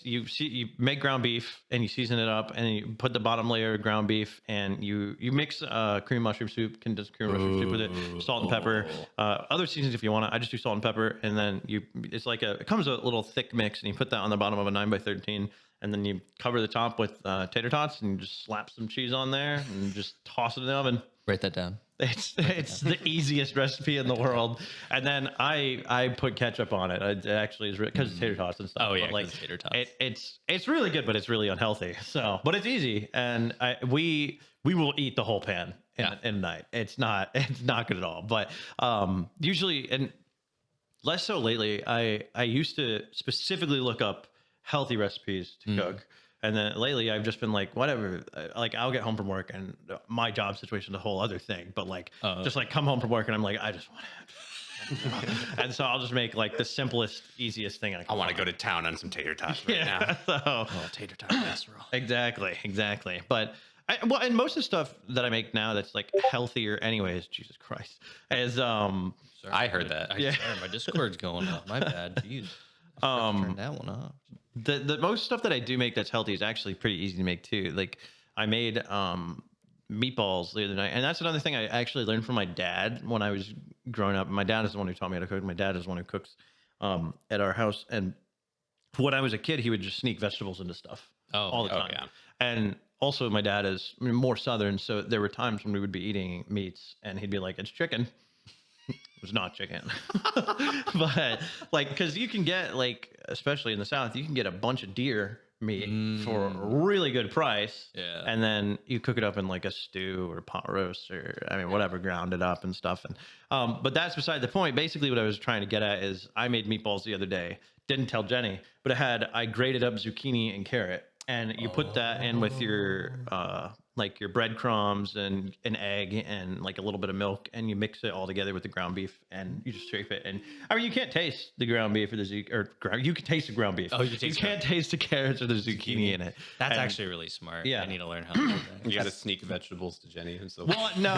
You make ground beef and you season it up and you put the bottom layer of ground beef and you mix cream mushroom soup, condensed cream mushroom soup with it, salt and pepper, other seasons if you want it. I just do salt and pepper. And then it comes a little thick mix and you put that on the bottom of a 9x13. And then you cover the top with tater tots and you just slap some cheese on there and just toss it in the oven. Write that down. It's the easiest recipe in the world. And then I put ketchup on it. It actually is because it's tater tots and stuff. Oh yeah, but like tater tots. It's really good, but it's really unhealthy. So, but it's easy, and we will eat the whole pan in a night. It's not good at all. But usually, and less so lately. I used to specifically look up healthy recipes to cook. And then lately I've just been like, whatever, like I'll get home from work and my job situation is a whole other thing, but like, just like come home from work and I'm like, I just want to and so I'll just make like the simplest, easiest thing I want to go to town on some tater tots right now. So, Tater tot casserole. exactly. But and most of the stuff that I make now that's like healthier anyways, Jesus Christ, is Sorry, I heard that. Sorry, my Discord's going off. My bad. Jeez. Turn that one off. The most stuff that I do make that's healthy is actually pretty easy to make too. Like I made meatballs the other night, and that's another thing I actually learned from my dad when I was growing up. My dad is the one who taught me how to cook. My dad is the one who cooks at our house, and when I was a kid, he would just sneak vegetables into stuff all the time. yeah. And also, my dad is more Southern, so there were times when we would be eating meats, and he'd be like, "It's chicken." It was not chicken, but like, because you can get like, especially in the South, you can get a bunch of deer meat for a really good price. Yeah. And then you cook it up in like a stew or pot roast or whatever, ground it up and stuff. And but that's beside the point. Basically, what I was trying to get at is I made meatballs the other day. Didn't tell Jenny, but I grated up zucchini and carrot, and you put that in with your like your breadcrumbs and an egg and like a little bit of milk, and you mix it all together with the ground beef, and you just strafe it. And I mean, you can't taste the ground beef or you can taste the ground beef. Oh, you can't taste the carrots or the zucchini in it. That's And- actually really smart. Yeah. I need to learn how to do that. You got to sneak vegetables to Jenny. And so Well, no,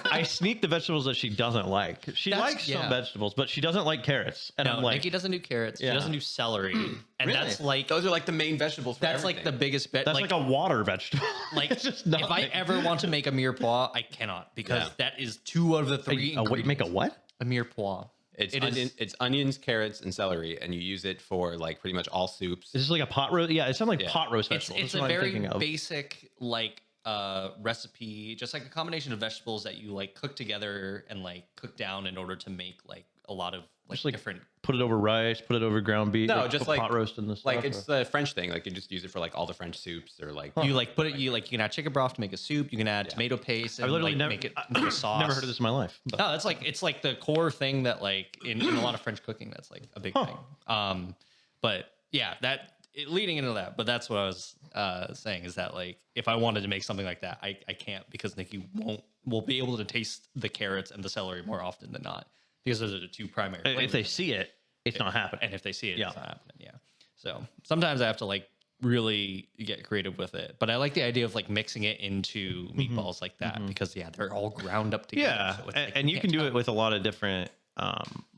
I sneak the vegetables that she doesn't like. She likes some vegetables, but she doesn't like carrots. And No, I'm like, Nikki doesn't do carrots. Yeah. She doesn't do celery. And Really? that's like those are like the main vegetables. For that's like the everything. biggest bet. that's like a water vegetable. like It's just if I nothing. ever want to make a mirepoix, I cannot because that is 2 out of the 3 wait, make a what? a mirepoix. It's It is- it's onions, carrots, and celery, and you use it for like pretty much all soups. Is this like a pot roast? Yeah, it sounds like pot roast It's vegetable. it's That's a what I'm very thinking of. basic like recipe, just like a combination of vegetables that you like cook together and like cook down in order to make like a lot of like, Just like different. put it over rice, put it over ground beef. No, just put like pot roast in the stuff. like it's the French thing. Like you just use it for like all the French soups or like You like put it. You can add chicken broth to make a soup. You can add tomato paste and I've literally like, never make it into a sauce. never heard of this in my life. But. No, it's like the core thing that like in a lot of French cooking that's like a big thing. But yeah, leading into that. But that's what I was saying is that like if I wanted to make something like that, I can't because Nikki will be able to taste the carrots and the celery more often than not because those are the 2 primary. If they flavors. see it, it's not happening. And if they see it, Yeah. it's not happening. Yeah. So sometimes I have to like really get creative with it. But I like the idea of like mixing it into meatballs like that because they're all ground up together. Yeah, So it's, like, and you can't can do tell. it with a lot of different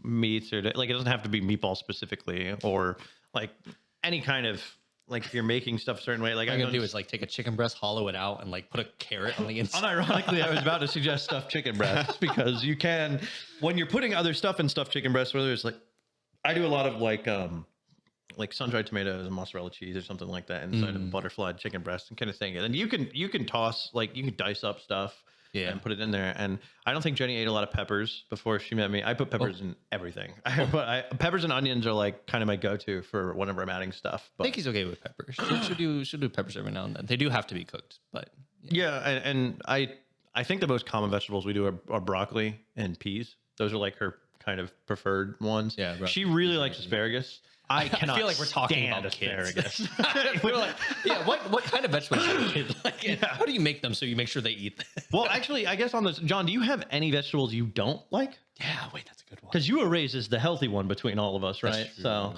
meats or like it doesn't have to be meatball specifically or like any kind of like if you're making stuff a certain way. Like What I'm gonna do is like take a chicken breast, hollow it out, and like put a carrot on the inside. unironically, I was about to suggest stuffed chicken breasts because you can when you're putting other stuff in stuffed chicken breasts, whether it's like I do a lot of like sun-dried tomatoes and mozzarella cheese or something like that inside of butterfly chicken breast and kind of thing. And then you can toss like you can dice up stuff and put it in there. And I don't think Jenny ate a lot of peppers before she met me. I put peppers in everything. Peppers and onions are like kind of my go-to for whenever I'm adding stuff. I But think he's okay with peppers. Should do peppers every now and then. They do have to be cooked, but yeah, and I think the most common vegetables we do are broccoli and peas. Those are like her kind of preferred ones. Yeah, broccoli, she really likes asparagus. I cannot feel like we're talking stand about kids. asparagus. we're like, yeah. What kind of vegetables are kids like? How do you make them so you make sure they eat them? Well, actually, I guess on this, John, do you have any vegetables you don't like? Yeah, wait, that's a good one. Because you were raised as the healthy one between all of us, right? true. So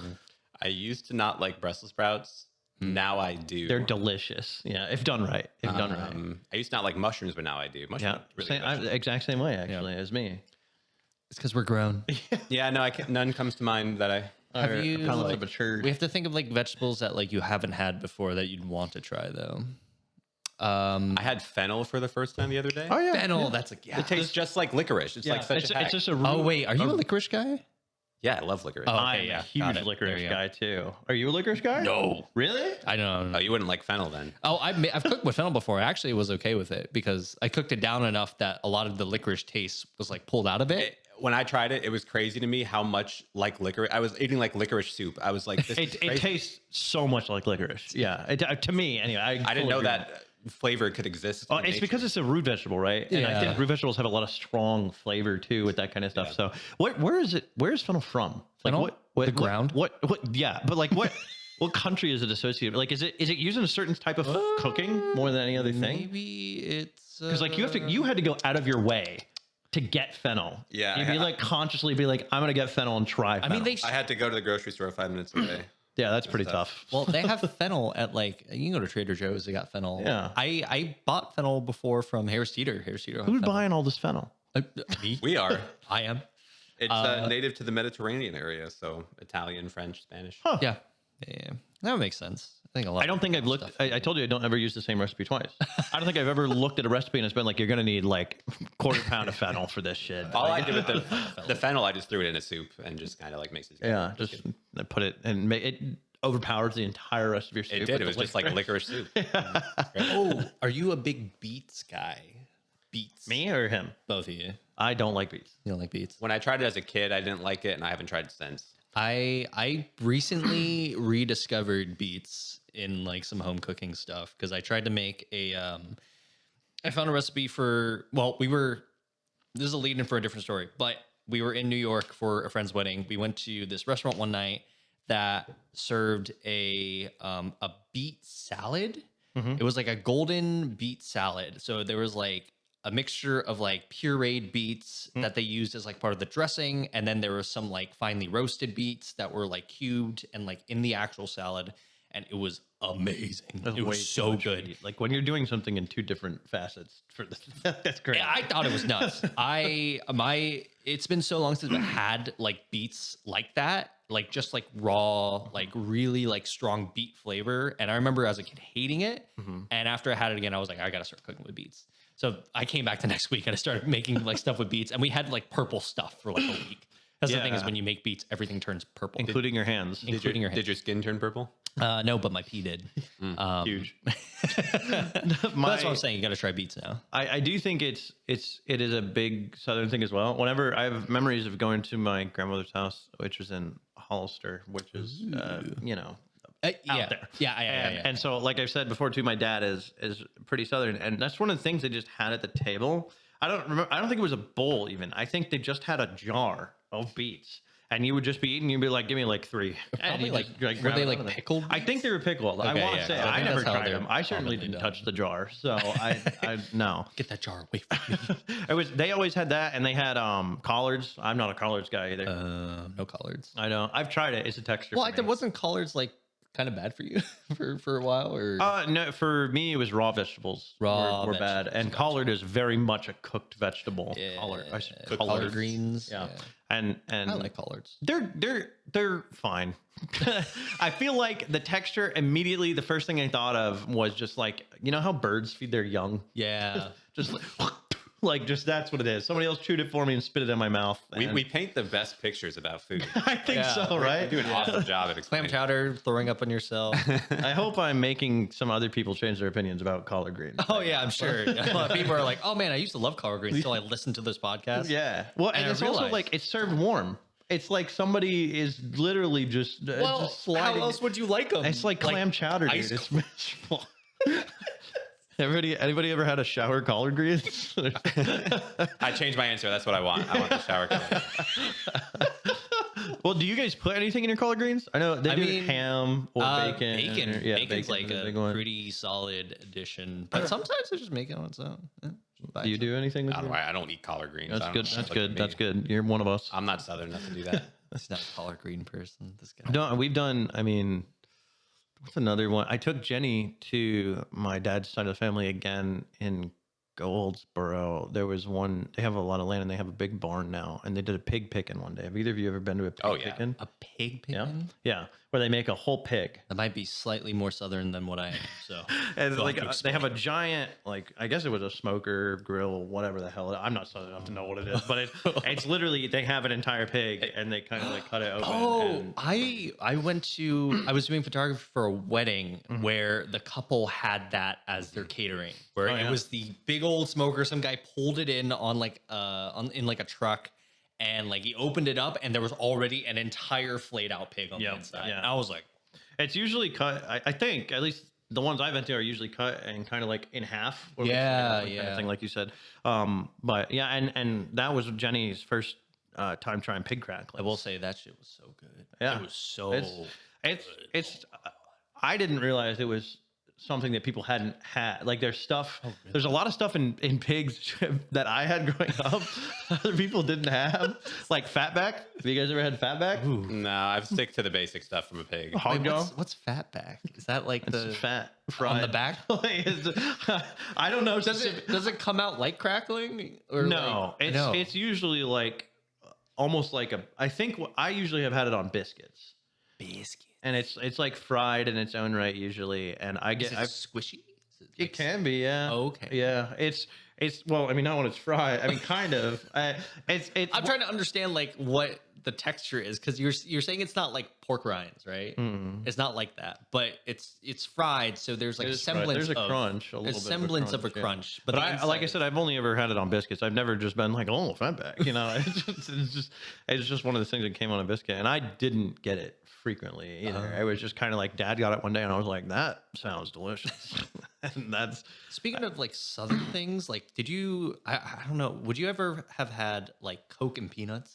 I used to not like Brussels sprouts. Now I do. they're delicious. Yeah, if done right. If done right. I used to not like mushrooms, but now I do. Mushrooms Yeah, are really same, delicious. exact same way actually as me. It's because we're grown. Yeah, no, none comes to mind that I. Have you? palates Like, have matured. we have to think of like vegetables that like you haven't had before that you'd want to try though. I had fennel for the first time the other day. Oh yeah, Fennel, that's like It tastes just like licorice. It's like such it's, a hack. it's just a. Oh wait, are you a licorice guy? Yeah, I love licorice. Oh, okay, I'm yeah, a huge got it. There licorice you go. guy too. Are you a licorice guy? No. Really? I don't know. Oh, you wouldn't like fennel then? Oh, I've cooked with fennel before. I actually was okay with it because I cooked it down enough that a lot of the licorice taste was like pulled out of it. When I tried it, it was crazy to me how much like licorice. I was eating like licorice soup. I was like, this is It crazy. tastes so much like licorice. Yeah, to me anyway. I didn't fully know agree. that flavor could exist. Oh, in it's nature. because it's a root vegetable, right? And I Yeah. think root vegetables have a lot of strong flavor too with that kind of stuff. So, where is it? Where is fennel from? Like Fennel? The ground? What? Yeah, but like what? What country is it associated with? Like, is it used in a certain type of cooking more than any other thing? Maybe it's Because like you had to go out of your way to get fennel. Yeah, You'd be like consciously be like, I'm gonna get fennel and try. I Fennel. mean, I had to go to the grocery store 5 minutes away. yeah, that's pretty tough. well, they have fennel at like you can go to Trader Joe's. They got fennel. Yeah. I bought fennel before from Harris Teeter. Harris Teeter. Who's buying all this fennel? Me? We are. I am. It's native to the Mediterranean area, so Italian, French, Spanish. Yeah. Yeah. That makes sense. I think a lot. I don't think I've looked. I told you I don't ever use the same recipe twice. I don't think I've ever looked at a recipe and it's been like, you're gonna need like quarter pound of fennel for this shit. All I did with the fennel, I just threw it in a soup and just kind of like mixed it together. Yeah, just put it and make it. overpowers the entire rest of your soup. It did. with It the was just like licorice soup. Oh, are you a big beets guy? Beets. Me or him? Both of you. I don't like beets. You don't like beets? When I tried it as a kid, I didn't like it, and I haven't tried it since. I recently rediscovered beets in like some home cooking stuff because I tried to make I found a recipe for this is a lead in for a different story, but we were in New York for a friend's wedding. We went to this restaurant one night that served a beet salad. It was like a golden beet salad. So there was like a mixture of like pureed beets that they used as like part of the dressing. And then there was some like finely roasted beets that were like cubed and like in the actual salad. And it was amazing. It was so good. Meat. Like when you're doing something in two different facets for this, that's great. Yeah, I thought it was nuts. It's been so long since I've had like beets like that, like just like raw, like really like strong beet flavor. And I remember as a kid hating it. And after I had it again, I was like, I gotta start cooking with beets. So I came back the next week and I started making like stuff with beets, and we had like purple stuff for like a week. That's the thing is when you make beets, everything turns purple, including your hands. including your hands. Did your skin turn purple? No, but my pee did. Huge. That's what I'm saying. You got to try beets now. I do think it is a big Southern thing as well. Whenever I have memories of going to my grandmother's house, which was in Hollister, which is out there. Yeah. And so, like I've said before too, my dad is pretty Southern, and that's one of the things they just had at the table. I don't think it was a bowl even. I think they just had a jar of beets. And you would just be eating. You'd be like, "Give me like 3." Probably And like were they like pickled? I think they were pickled. I Okay, want to yeah. say So I I think never that's how tried they're them. I certainly commonly didn't done. touch the jar. So I no. Get that jar away from me. It was. They always had that, and they had collards. I'm not a collards guy either. No collards. I know. I've tried it. It's a texture. Well, for me. wasn't collards like kind of bad for you for a while, or No, for me it was raw vegetables. Raw were bad, vegetables, and collard is very much a cooked vegetable. Yeah, Collard, I should collard collards. greens? Yeah. Yeah. And I like collards. they're fine. I feel like the texture immediately. The first thing I thought of was just like, you know how birds feed their young. Yeah. Just like just that's what it is. Somebody else chewed it for me and spit it in my mouth. We paint the best pictures about food. I think Yeah. so, You right? do an awesome job at Clam explaining. chowder, throwing up on yourself. I hope I'm making some other people change their opinions about collard greens. Oh yeah, I'm sure. A lot of people are like, "Oh man, I used to love collard greens until I listened to this podcast." Yeah. Well, and I it's also realized- like it's served warm. It's like somebody is literally just, just sliding. how else would you like them? It's like clam chowder, dude. ice It's miserable. Anybody ever had a shower collard greens? I changed my answer. That's what I want. I want the shower color. Well, do you guys put anything in your collard greens? I know they I do mean, ham or bacon. Bacon. or- yeah, Bacon's like is a big one. pretty solid addition, but sometimes I just make it on its own. Yeah, Do you do anything with I your- don't eat collard greens. That's I don't good. know. That's Look at good. me. That's good. You're one of us. I'm not Southern enough to do that. He's not a collard green person. This guy. No, we've done. I mean, what's another one? I took Jenny to my dad's side of the family again in Goldsboro. There was one. They have a lot of land, and they have a big barn now. And they did a pig picking one day. Have either of you ever been to a pig Oh, yeah. picking? A pig Yeah, picking? yeah, where they make a whole pig. That might be slightly more southern than what I am. So And You'll like have to they have a giant, like I guess it was a smoker grill, whatever the hell. I'm not southern enough to know what it is, but it's literally they have an entire pig and they kind of like cut it open. Oh, and, I was doing photography for a wedding where the couple had that as their catering, where Oh, yeah. it was the big old smoker. Some guy pulled it in on like in like a truck, and like he opened it up, and there was already an entire flayed out pig on the Yep, inside. yeah. And I was like, it's usually cut. I think at least the ones I've been to are usually cut and kind of like in half. Or Yeah, kind of yeah. thing like you said. But yeah, and that was Jenny's first time trying pig crack. I will say that shit was so good. Yeah. It was so. It's I didn't realize it was something that people hadn't had. Like there's stuff, there's a lot of stuff in pigs that I had growing up, other people didn't have. Like fatback. Have you guys ever had fatback? No, I stick to the basic stuff from a pig. Hog Wait, jaw? what's fatback? Is that like It's the fat on fried. the back? I don't know. Does it come out like crackling? Or No, like, it's usually like almost like I think I usually have had it on biscuits. biscuit. And it's like fried in its own right usually, and I Is get it squishy? Is it can be, yeah. Oh, okay. Yeah, it's well, I mean, not when it's fried. I mean, kind of. It's. I'm trying to understand like what the texture is, because you're saying it's not like pork rinds, right? It's not like that, but it's fried, so there's like It a is fried. semblance There's a of crunch, a little bit of a semblance of a crunch, yeah. crunch. But the like I inside- said, I've only ever had it on biscuits. I've never just been like, oh, fatback. You know, it's just one of the things that came on a biscuit, and I didn't get it frequently either. It was just kind of like Dad got it one day, and I was like, that sounds delicious. And that's Speaking of like southern things, like did you? I don't know. Would you ever have had like Coke and peanuts?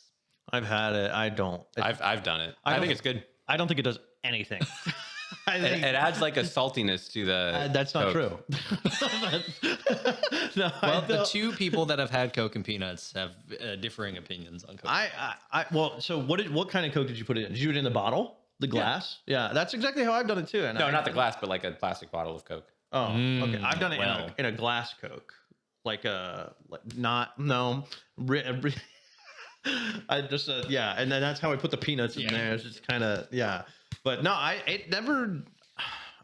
I've had it. I don't. I've done it. I think it's good. I don't think it does anything. I It, think it adds like a saltiness to the. that's not Coke. true. No, Well, the two people that have had Coke and peanuts have differing opinions on Coke. well, so what kind of Coke did you put it in? Did you do it in the bottle? The glass? Yeah, that's exactly how I've done it too. And No, not the glass, but like a plastic bottle of Coke. Oh, okay. I've done it well. in a glass Coke, I just yeah, and then that's how I put the peanuts in there. It's just kind of but no, I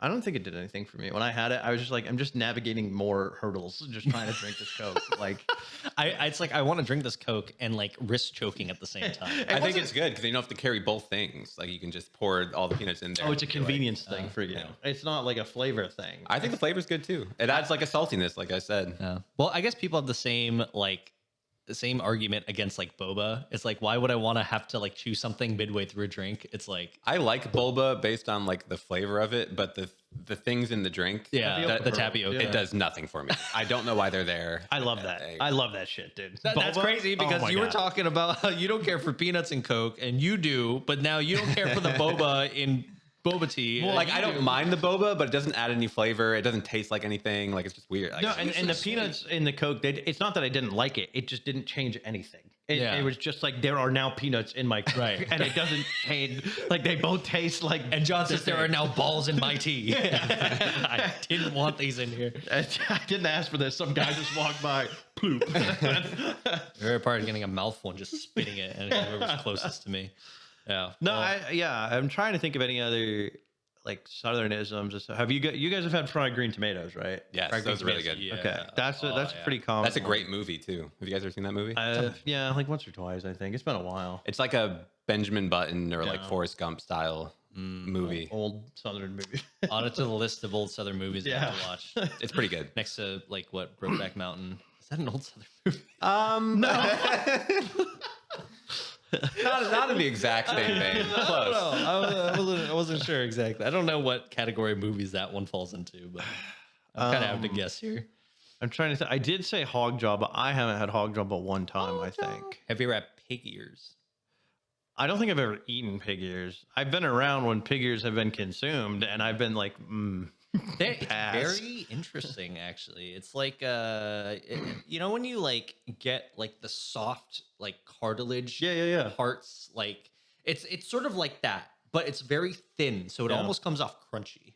don't think it did anything for me. When I had it, I was just like, I'm just navigating more hurdles, just trying to drink this Coke. Like, it's like I want to drink this Coke and like risk choking at the same time. I think it's good because you don't have to carry both things. Like you can just pour all the peanuts in there. oh, it's a You're convenience thing for you. It's not like a flavor thing. I think the flavor's good too. It adds like a saltiness, like I said. Yeah. Well, I guess people have the same argument against like boba. It's like, why would I want to have to like choose something midway through a drink? It's like, I like boba based on like the flavor of it, but the things in the drink, the tapioca. it does nothing for me. I don't know why they're there. I love that. I love that shit, dude. That's Boba? crazy because Oh my you were God. talking about how you don't care for peanuts and Coke, and you do, but now you don't care for the boba in boba tea. Like I don't mind the boba, but it doesn't add any flavor. It doesn't taste like anything. Like it's just weird. Like, No, and the peanuts in the Coke, it's not that I didn't like it. It just didn't change anything. It was just like, there are now peanuts in my Coke. Right. And it doesn't change. Like, they both taste like... And John says there are now balls in my tea. I didn't want these in here. I didn't ask for this. Some guy just walked by. Ploop. You're probably getting a mouthful and just spitting it, and whoever's closest to me. Yeah. No, Well, I'm trying to think of any other, like, southernisms. Have you guys have had fried green tomatoes, right? yes, fried those are really green good. tomatoes, Okay. That's yeah. pretty common. That's a great movie too. Have you guys ever seen that movie? Yeah, like once or twice, I think. It's been a while. It's like a Benjamin Button or like Forrest Gump style movie. Old southern movie. On it to the list of old Southern movies I have to watch. It's pretty good. Next to like what Brokeback Mountain. Is that an old Southern movie? No. not in the exact same vein. Close. I wasn't sure exactly. I don't know what category of movies that one falls into, but I'm kind of having to guess here. I'm trying to think. I did say hog jaw, but I haven't had hog jaw but one time, I think. Have you ever had pig ears? I don't think I've ever eaten pig ears. I've been around when pig ears have been consumed, and I've been like, It's pass. very interesting, actually. It's like, you know, when you like get like the soft like cartilage Yeah. parts, like it's sort of like that, but it's very thin, so it almost comes off crunchy.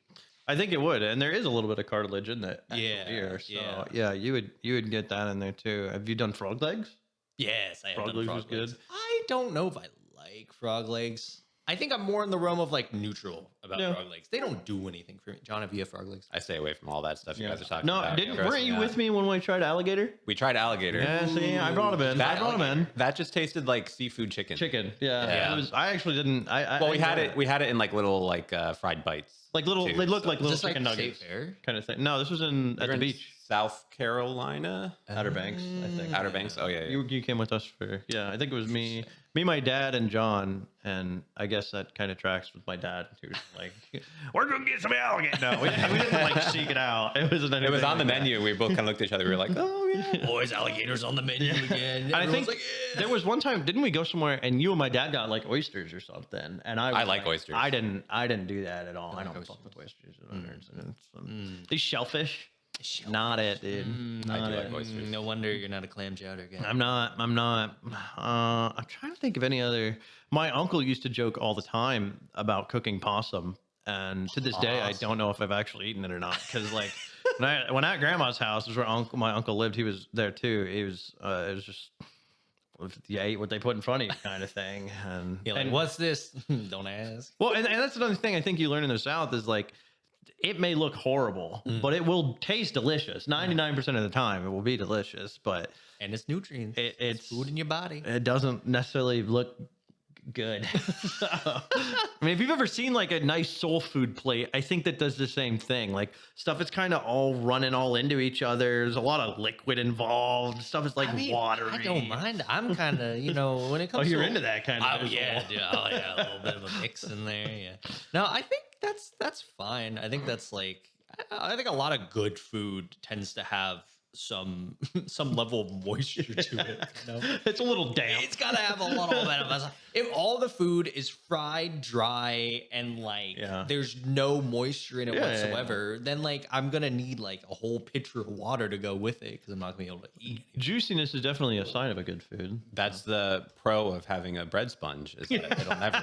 I think it would, and there is a little bit of cartilage in that Yeah, ear. So yeah. yeah, you would get that in there too. Have you done frog legs? Yes, I have Frog done legs frog was good. legs. I don't know if I like frog legs. I think I'm more in the realm of like neutral about frog legs. They don't do anything for me. John, have you had frog legs? I stay away from all that stuff you guys are talking No, about. weren't you with me when we tried alligator? We tried alligator. Yeah, see, I brought him in. That just tasted like seafood chicken. Yeah. It was. I actually didn't. Well, we had it. We had it in like little like fried bites. Like little. too, They look like little Is this chicken like nuggets, State Fair? kind of thing. No, this was at the We're in beach, South Carolina. Outer Banks, I think. Outer Banks. Oh yeah. You came with us for I think it was me, my dad, and John, and I guess that kind of tracks with my dad. He was like, "We're gonna get some alligator." No, we didn't like seek it out. It was on the menu. We both kind of looked at each other. We were like, "Oh yeah." Boys, alligators on the menu again. And I Everyone's think like, there was one time, didn't we go somewhere and you and my dad got like oysters or something? And I like oysters. I didn't do that at all. I don't fuck with oysters. These shellfish, not it, dude. I Not do it. like oysters. No wonder you're not a clam chowder guy. I'm not. I'm trying to think of any other. My uncle used to joke all the time about cooking possum, and to this day, I don't know if I've actually eaten it or not. Because like when at grandma's house was where my uncle lived, he was there too. It was just you ate what they put in front of you, kind of thing. And You're like, what's this? Don't ask. well, and that's another thing I think you learn in the South is like. It may look horrible, but it will taste delicious. 99% of the time, it will be delicious. But And it's nutrients. it's food in your body. It doesn't necessarily look good. I mean, if you've ever seen like a nice soul food plate, I think that does the same thing. Like stuff is kind of all running all into each other. There's a lot of liquid involved. Stuff is like watery. I don't mind. I'm kind of, when it comes to... you're into that kind of Oh, yeah, dude. Oh, yeah, a little bit of a mix in there, yeah. No, I think that's fine. I think that's like... I think a lot of good food tends to have some level of moisture to it. It's a little damp. It's gotta have a little bit of. If all the food is fried, dry, and like there's no moisture in it whatsoever, then like I'm gonna need like a whole pitcher of water to go with it because I'm not gonna be able to eat. Juiciness is definitely a sign of a good food. That's the pro of having a bread sponge, is that it'll never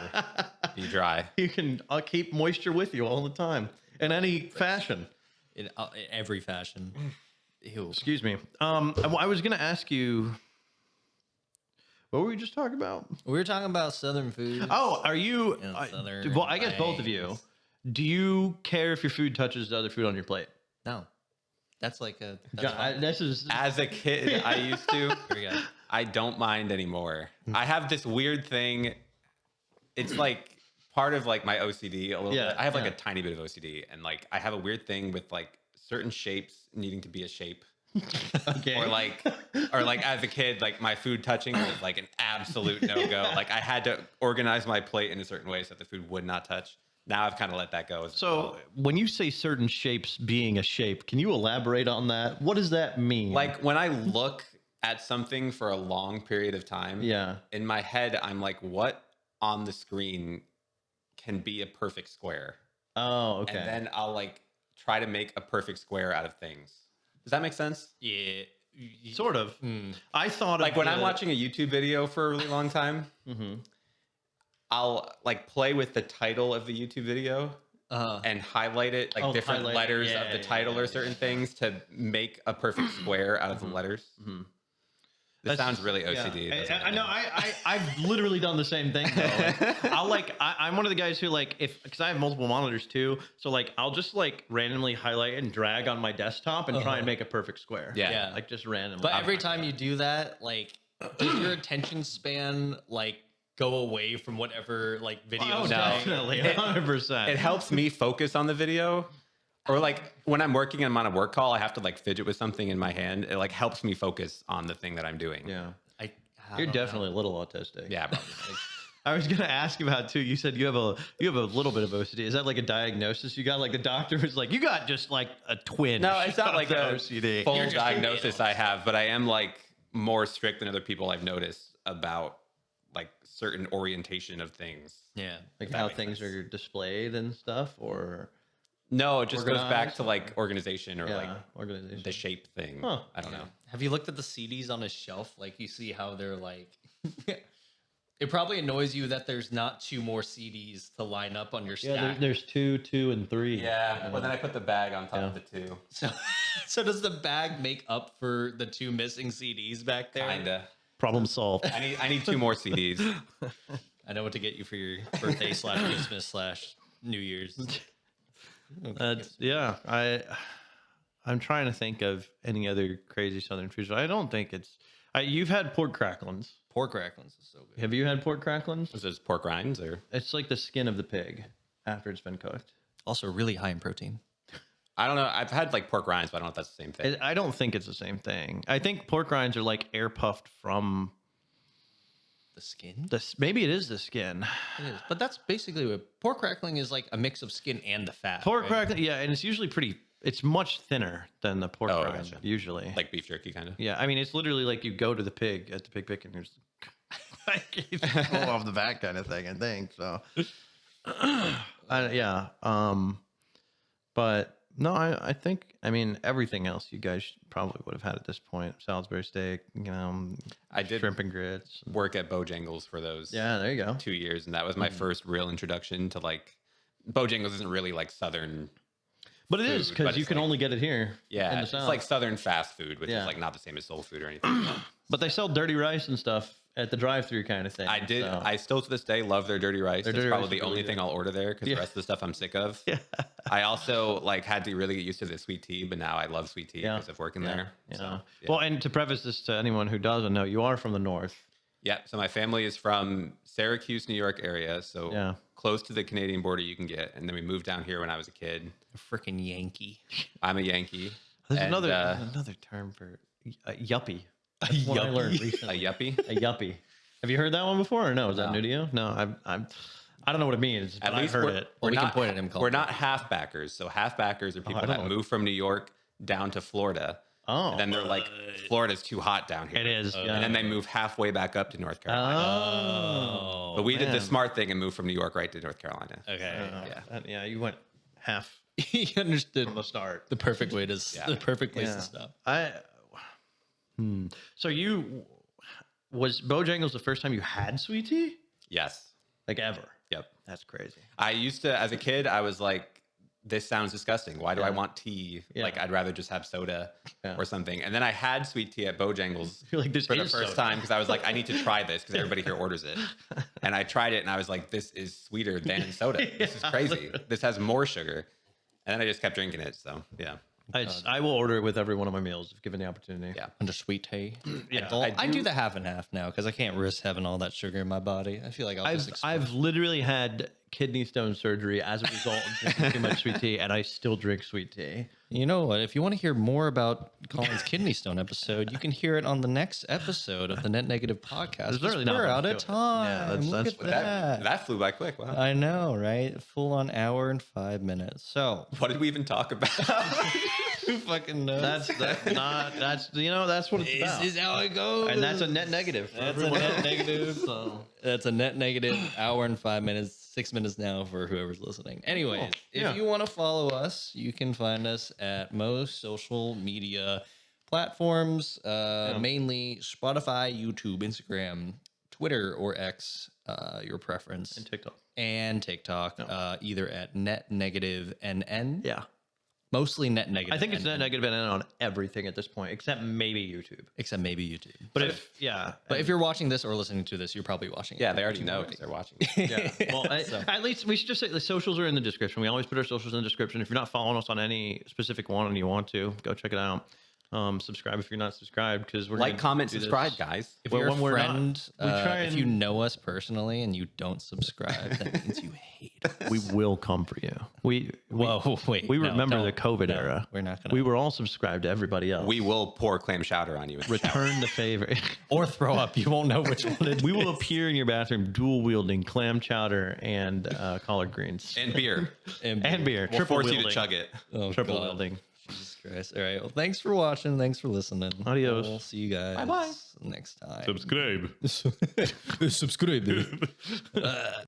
be dry. You can keep moisture with you all the time in any fashion. In every fashion. Ew. Excuse me. I was gonna ask you, what were we just talking about? We were talking about Southern food. Oh, are you? Southern Well, I guess both of you. Do you care if your food touches the other food on your plate? No, that's like a. This is As a kid, I used to. Here we go. I don't mind anymore. I have this weird thing. It's like part of like my OCD a little bit. I have like a tiny bit of OCD, and like I have a weird thing with like certain shapes needing to be a shape. Okay. Or like as a kid, like my food touching was like an absolute no-go. Like I had to organize my plate in a certain way so that the food would not touch. Now I've kind of let that go. So when you say certain shapes being a shape, can you elaborate on that? What does that mean? Like when I look at something for a long period of time, in my head, I'm like, what on the screen can be a perfect square? Oh, okay. And then I'll like try to make a perfect square out of things. Does that make sense? Yeah. Sort of. I thought like when I'm watching a YouTube video for a really long time, I'll like play with the title of the YouTube video and highlight it, like different letters of the title or certain things to make a perfect square out of the letters. This sounds really OCD. Yeah. I know. I've literally done the same thing. Though. Like, I'm one of the guys who like because I have multiple monitors too. So like I'll just like randomly highlight and drag on my desktop and try and make a perfect square. Yeah. Like just randomly. But every time you do that, like, does your attention span like go away from whatever like video? Oh, definitely, 100%. It helps me focus on the video. Or like when I'm working and I'm on a work call, I have to like fidget with something in my hand. It like helps me focus on the thing that I'm doing. Yeah. I You're definitely a little autistic. Yeah, probably. I was gonna ask you about too. You said you have a little bit of OCD. Is that like a diagnosis you got? Like the doctor was like, you got just like a twinge. No, it's not like a OCD. full diagnosis I have, but I am like more strict than other people I've noticed about like certain orientation of things. Yeah. Like how things are displayed and stuff, or no, it just goes back to like organization or like organization, the shape thing. Huh. I don't know. Have you looked at the CDs on a shelf? Like you see how they're like. It probably annoys you that there's not 2 more CDs to line up on your stack. Yeah, there's 2, 2, and 3. Yeah, but then I put the bag on top of the 2. So does the bag make up for the 2 missing CDs back there? Kinda. Problem solved. I need 2 more CDs. I know what to get you for your birthday / Christmas / New Year's. I'm trying to think of any other crazy Southern foods. I don't think it's. You've had pork cracklins. Pork cracklins is so good. Have you had pork cracklins? Is this pork rinds or? It's like the skin of the pig after it's been cooked. Also really high in protein. I don't know. I've had like pork rinds, but I don't know if that's the same thing. I don't think it's the same thing. I think pork rinds are like air puffed from the skin. Maybe it is the skin. It is, but that's basically what pork crackling is, like a mix of skin and the fat. Pork crackling, yeah, and it's usually pretty. It's much thinner than the pork rind, gotcha. usually. Like beef jerky, kind of. Yeah, I mean, it's literally like you go to the pig at the pig pick and there's pull off the back kind of thing. I think so. But no, I think, I mean, everything else you guys probably would have had at this point. Salisbury steak, I did shrimp and grits. Work at Bojangles for those. Yeah, there you go. 2 years, and that was my first real introduction to like. Bojangles isn't really like Southern. But it is, because you can only get it here. Yeah, in the it's South. like Southern fast food, which is like not the same as soul food or anything. But they sell dirty rice and stuff at the drive-through kind of thing. I did. So. I still to this day love their dirty rice. It's probably the only really thing I'll order there because the rest of the stuff I'm sick of. Yeah. I also like had to really get used to the sweet tea, but now I love sweet tea because of working there. Yeah. So, Well, and to preface this to anyone who doesn't know, you are from the north. Yeah. So my family is from Syracuse, New York area. So Yeah. close to the Canadian border you can get. And then we moved down here when I was a kid. A freaking Yankee. I'm a Yankee. There's And, another term for a yuppie. That's what I learned a recently. yuppie. A yuppie. Have you heard that one before or no? Is that No. new to you? No, I don't know what it means, but I've heard it. Well, we can point at him, Collin. We're not halfbackers. So halfbackers are people don't that know. move from New York down to Florida. Oh. And then they're like, Florida's too hot down here. It is. Yeah. And then they move halfway back up to North Carolina. Oh. But we did the man. smart thing and moved from New York right to North Carolina. Okay. Yeah, you went half He understood from the start. the perfect way to the perfect place Yeah. to stop. So was Bojangles the first time you had sweet tea? Yes. Like ever? Yep. That's crazy. I used to, as a kid, I was like, this sounds disgusting. Why do I want tea? Yeah. Like, I'd rather just have soda Yeah. or something. And then I had sweet tea at Bojangles You're like, this for the is first soda. time because I was like, I need to try this because everybody here orders it. And I tried it and I was like, this is sweeter than soda. This is crazy. This has more sugar. And then I just kept drinking it. So, yeah. I will order it with every one of my meals if given the opportunity. Yeah. Under sweet tea. Yeah. I do the half and half now because I can't risk having all that sugar in my body. I feel like I've literally had kidney stone surgery as a result of drinking too much sweet tea, and I still drink sweet tea. You know what? If you want to hear more about Collin's kidney stone episode, you can hear it on the next episode of the Net Negative podcast. There's really not We're much out to of it. time. Yeah, that's- Look that's at what that. That flew by quick. Wow. I know, right? Full on hour and 5 minutes. So What did we even talk about? who fucking knows? That's what it's about. This is how it goes. And that's a net negative. For That's a everyone net else. negative. So That's a net negative hour and 5 minutes, 6 minutes now for whoever's listening. Anyways, Cool. if Yeah. you want to follow us, you can find us at most social media platforms, mainly Spotify, YouTube, Instagram, Twitter, or X, your preference, and TikTok. and TikTok, either at net negative NN. Yeah. Mostly net negative. I think it's net NN, negative and on everything at this point, except maybe YouTube. except maybe YouTube. But if you're watching this or listening to this, you're probably watching it. Yeah, they already know because they're watching. yeah. Well, at least we should just say the socials are in the description. We always put our socials in the description. If you're not following us on any specific one and you want to, go check it out. Subscribe if you're not subscribed because we're Like, gonna comment, do this. subscribe, guys. If Well, you're when a we're not, friend, we try if and- you know us personally and you don't subscribe, that means you hate us. We will come for you. Whoa, wait. We no, remember the don't. COVID No, era. We're not going to. We were all subscribed to everybody else. We will pour clam chowder on you. return the favor. Or throw up. You won't know which one it is. We will appear in your bathroom dual wielding clam chowder and collard greens And beer. And and beer. We'll triple force wielding. you to chug it. Oh, Triple God. wielding. Jesus Christ. All right. Well, thanks for watching. Thanks for listening. Adios. We'll see you guys Bye-bye. next time. Subscribe. Subscribe.